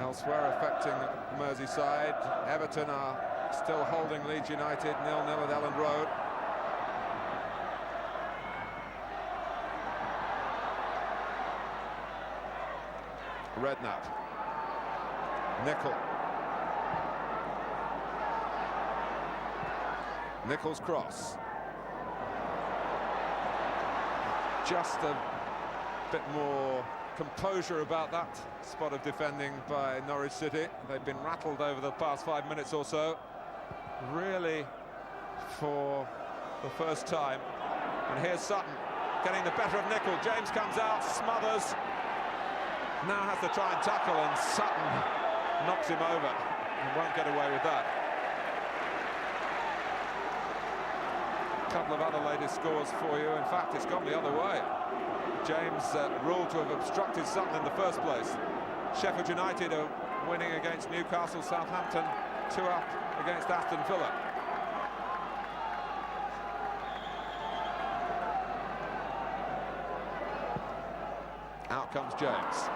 Elsewhere affecting Merseyside, Everton are still holding Leeds United 0-0 at Elland Road. Redknapp. Nicol. Nichols cross. Just a bit more composure about that spot of defending by Norwich City. They've been rattled over the past 5 minutes or so, really for the first time. And here's Sutton getting the better of Nicol. James comes out, smothers, now has to try and tackle, and Sutton knocks him over and won't get away with that. Couple of other latest scores for you. In fact, it's gone the other way. James ruled to have obstructed Sutton in the first place. Sheffield United are winning against Newcastle. Southampton 2-up against Aston Villa. Out comes James.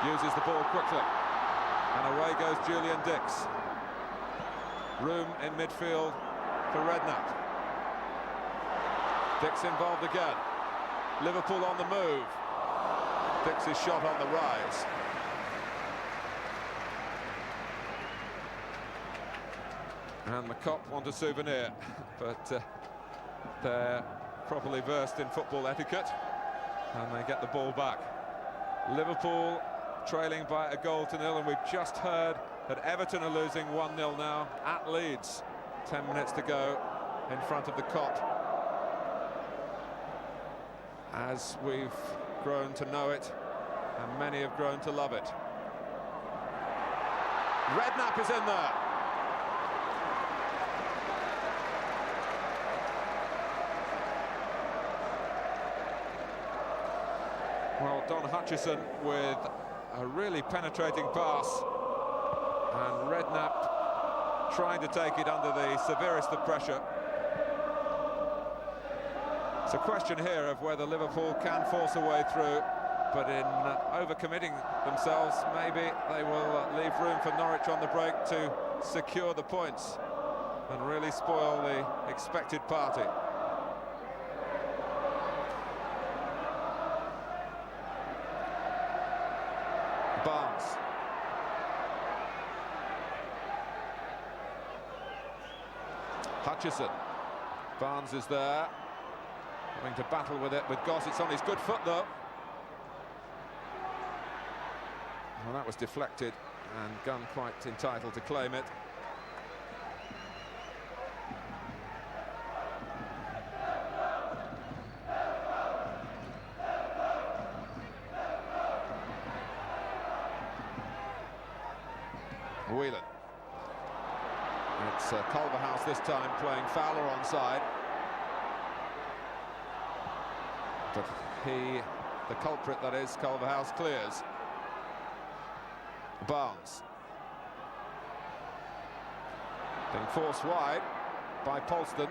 Uses the ball quickly, and away goes Julian Dix. Room in midfield for Redknapp. Dix involved again. Liverpool on the move. Dix's shot on the rise. And the Kop want a souvenir, but they're properly versed in football etiquette, and they get the ball back. Liverpool trailing by a goal to nil, and we've just heard that Everton are losing 1-0 now at Leeds. 10 minutes to go in front of the Kop, as we've grown to know it, and many have grown to love it. Redknapp is in there. Well, Don Hutchison with a really penetrating pass, and Redknapp trying to take it under the severest of pressure. It's a question here of whether Liverpool can force a way through, but in overcommitting themselves, maybe they will leave room for Norwich on the break to secure the points and really spoil the expected party. Barnes. Hutchison. Barnes is there, having to battle with it with Goss. It's on his good foot though. Well, that was deflected, and Gunn quite entitled to claim it. It's Culverhouse this time playing Fowler onside. But he, the culprit that is, Culverhouse, clears. Barnes. Being forced wide by Polston.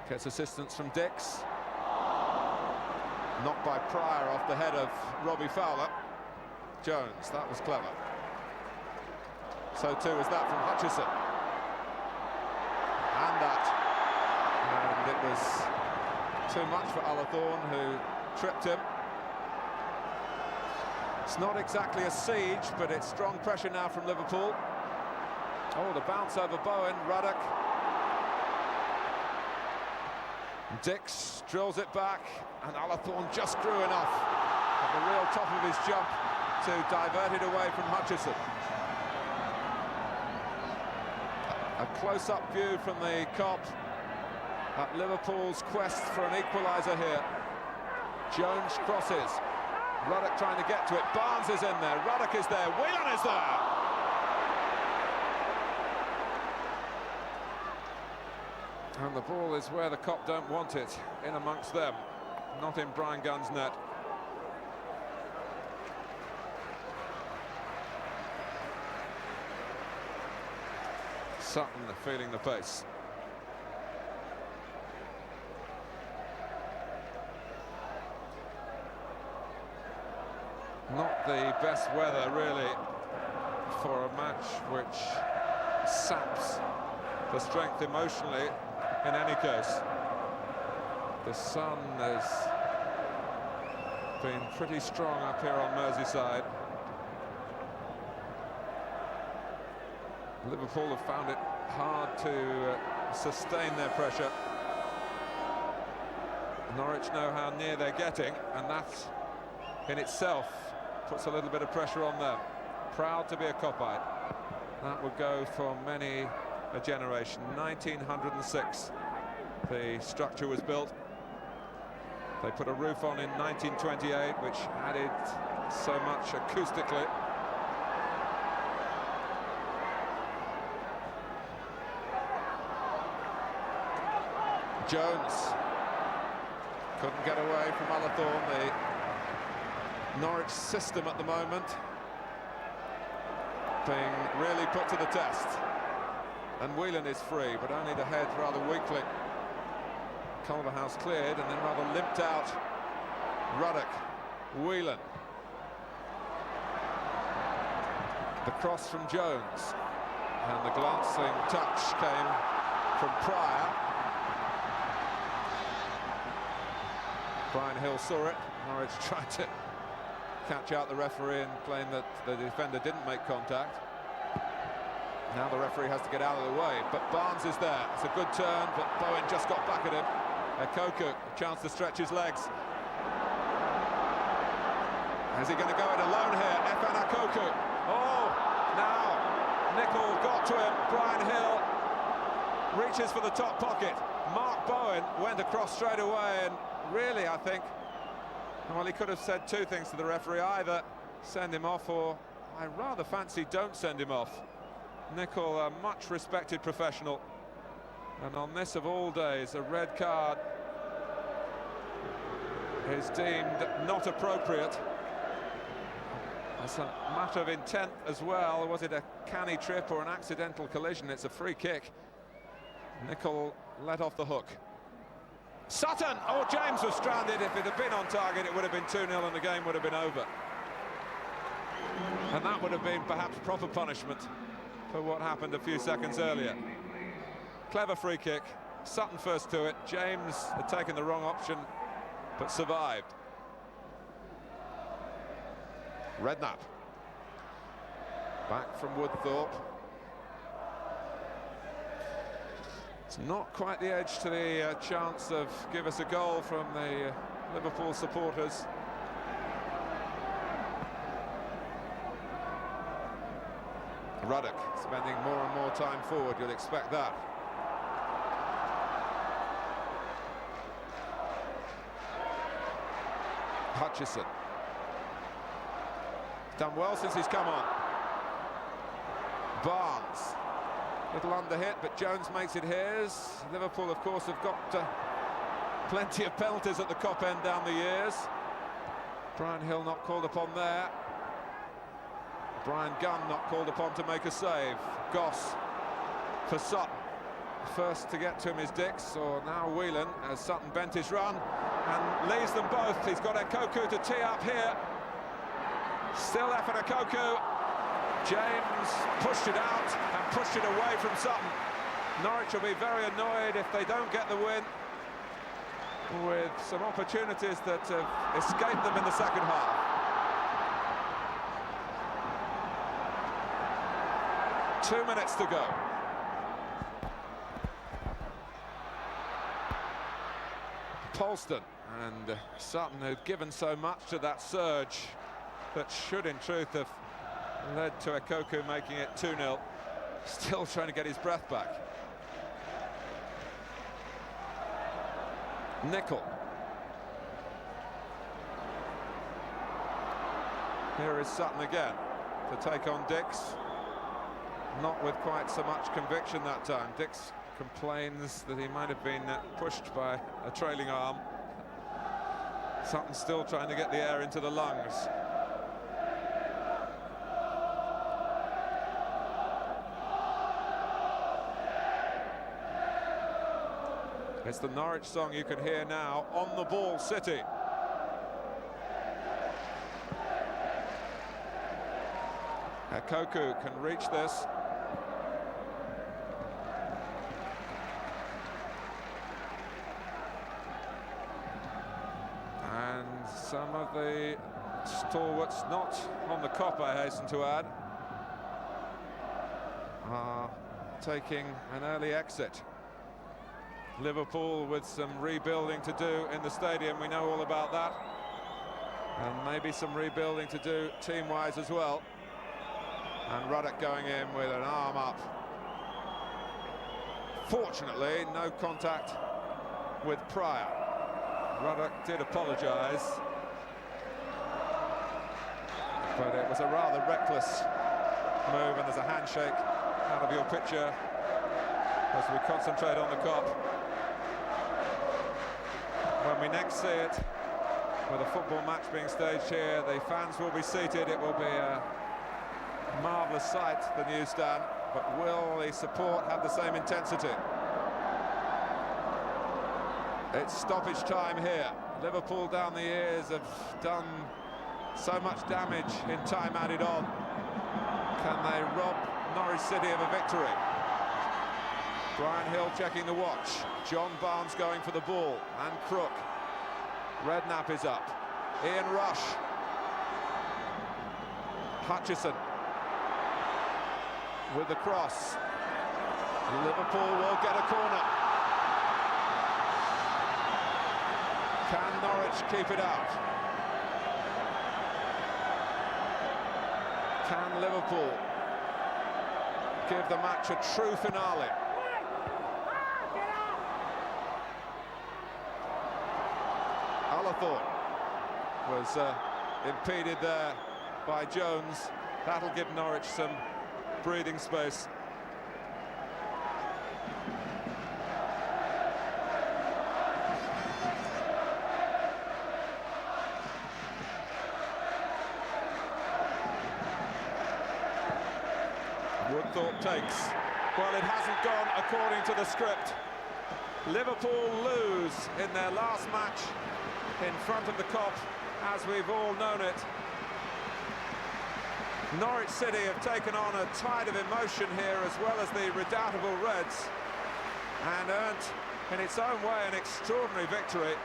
Gets assistance from Dix. Knocked by Pryor off the head of Robbie Fowler. Jones, that was clever. So too is that from Hutchison. And that. And it was too much for Alathorn, who tripped him. It's not exactly a siege, but it's strong pressure now from Liverpool. Oh, the bounce over Bowen, Ruddock. Dix drills it back, and Alathorn just grew enough at the real top of his jump to divert it away from Hutchison. A close-up view from the Kop at Liverpool's quest for an equaliser here. Jones crosses. Ruddock trying to get to it. Barnes is in there. Ruddock is there. Whelan is there. And the ball is where the Kop don't want it, in amongst them, not in Brian Gunn's net. Sutton feeling the pace. Not the best weather, really, for a match which saps the strength emotionally in any case. The sun has been pretty strong up here on Merseyside. Liverpool have found it hard to sustain their pressure. Norwich know how near they're getting, and that in itself puts a little bit of pressure on them. Proud to be a Kopite. That would go for many a generation. 1906 the structure was built. They put a roof on in 1928, which added so much acoustically. Jones couldn't get away from Alathorn. The Norwich system at the moment being really put to the test. And Whelan is free, but only the head rather weakly. Culverhouse cleared, and then rather limped out Ruddock. Whelan. The cross from Jones. And the glancing touch came from Pryor. Brian Hill saw it. Norwich tried to catch out the referee and claim that the defender didn't make contact. Now the referee has to get out of the way, but Barnes is there. It's a good turn, but Bowen just got back at him. Koku, a chance to stretch his legs. Is he going to go it alone here? FN Koku. Oh, now Nicol got to him. Brian Hill reaches for the top pocket. Mark Bowen went across straight away, and really, I think, well, he could have said two things to the referee: either send him off, or I rather fancy don't send him off. Nicol, a much respected professional, and on this of all days, a red card is deemed not appropriate. It's a matter of intent as well. Was it a canny trip or an accidental collision? It's a free kick. Nicol let off the hook. Sutton! Oh, James was stranded. If it had been on target, it would have been 2-0 and the game would have been over. And that would have been perhaps proper punishment for what happened a few seconds earlier. Clever free kick. Sutton first to it. James had taken the wrong option, but survived. Redknapp. Back from Woodthorpe. It's not quite the edge to the chance of give us a goal from the Liverpool supporters. Ruddock spending more and more time forward, you'd expect that. Hutchison. Done well since he's come on. Barnes. Little underhit, but Jones makes it his. Liverpool, of course, have got plenty of penalties at the Kop end down the years. Brian Hill not called upon there. Brian Gunn not called upon to make a save. Goss for Sutton. First to get to him is Dix, or now Whelan, as Sutton bent his run and leaves them both. He's got Ekoku to tee up here. Still effort Ekoku. James pushed it out and pushed it away from Sutton. Norwich will be very annoyed if they don't get the win, with some opportunities that have escaped them in the second half. Two minutes to go. Polston and Sutton, who'd given so much to that surge that should in truth have led to Ekoku making it 2-0, still trying to get his breath back. Nickel. Here is Sutton again to take on Dix. Not with quite so much conviction that time. Dix complains that he might have been pushed by a trailing arm. Sutton still trying to get the air into the lungs. It's the Norwich song you can hear now, On the Ball City. Ekoku can reach this. And some of the stalwarts, not on the Kop, I hasten to add, are taking an early exit. Liverpool with some rebuilding to do in the stadium, we know all about that. And maybe some rebuilding to do team-wise as well. And Ruddock going in with an arm up. Fortunately, no contact with Pryor. Ruddock did apologise, but it was a rather reckless move, and there's a handshake out of your picture as we concentrate on the Kop. When we next see it, with a football match being staged here, the fans will be seated. It will be a marvellous sight, the new stand, but will the support have the same intensity? It's stoppage time here. Liverpool down the years have done so much damage in time added on. Can they rob Norwich City of a victory? Brian Hill checking the watch. John Barnes going for the ball, and Crook. Redknapp is up. Ian Rush. Hutchison with the cross. Liverpool will get a corner. Can Norwich keep it out? Can Liverpool give the match a true finale? Olathorpe was impeded there by Jones. That'll give Norwich some breathing space. Woodthorpe takes. Well, it hasn't gone according to the script. Liverpool lose in their last match in front of the Kop, as we've all known it. Norwich City have taken on a tide of emotion here, as well as the redoubtable Reds, and earned in its own way an extraordinary victory.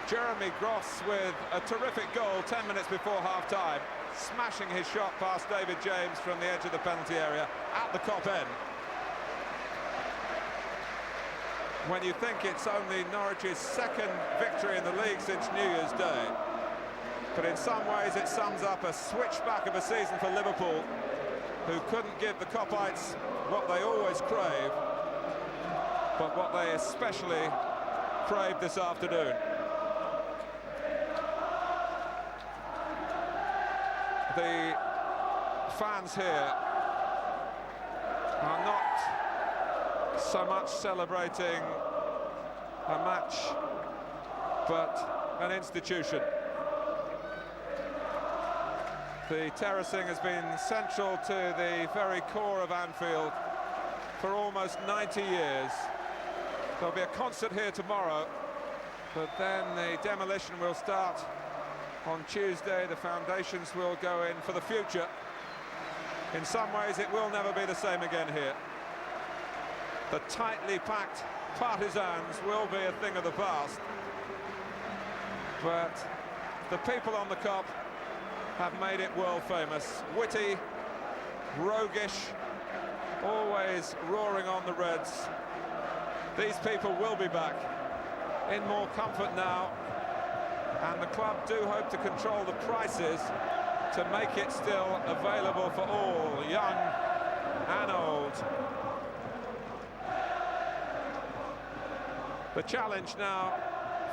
Jeremy Gross with a terrific goal 10 minutes before half-time, smashing his shot past David James from the edge of the penalty area at the Kop end. When you think it's only Norwich's second victory in the league since New Year's Day. But in some ways it sums up a switchback of a season for Liverpool, who couldn't give the Kopites what they always crave, but what they especially craved this afternoon. The fans here are not So much celebrating a match, but an institution. The terracing has been central to the very core of Anfield for almost 90 years. There'll be a concert here tomorrow, but then the demolition will start on Tuesday. The foundations will go in for the future. In some ways, it will never be the same again here. The tightly packed partisans will be a thing of the past. But the people on the Kop have made it world famous. Witty, roguish, always roaring on the Reds. These people will be back in more comfort now, and the club do hope to control the prices to make it still available for all, young and old. The challenge now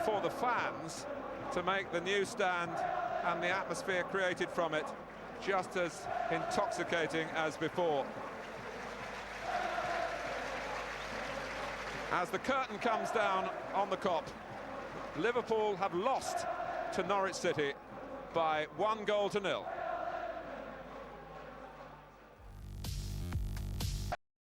for the fans to make the new stand and the atmosphere created from it just as intoxicating as before. As the curtain comes down on the Kop, Liverpool have lost to Norwich City by 1-0.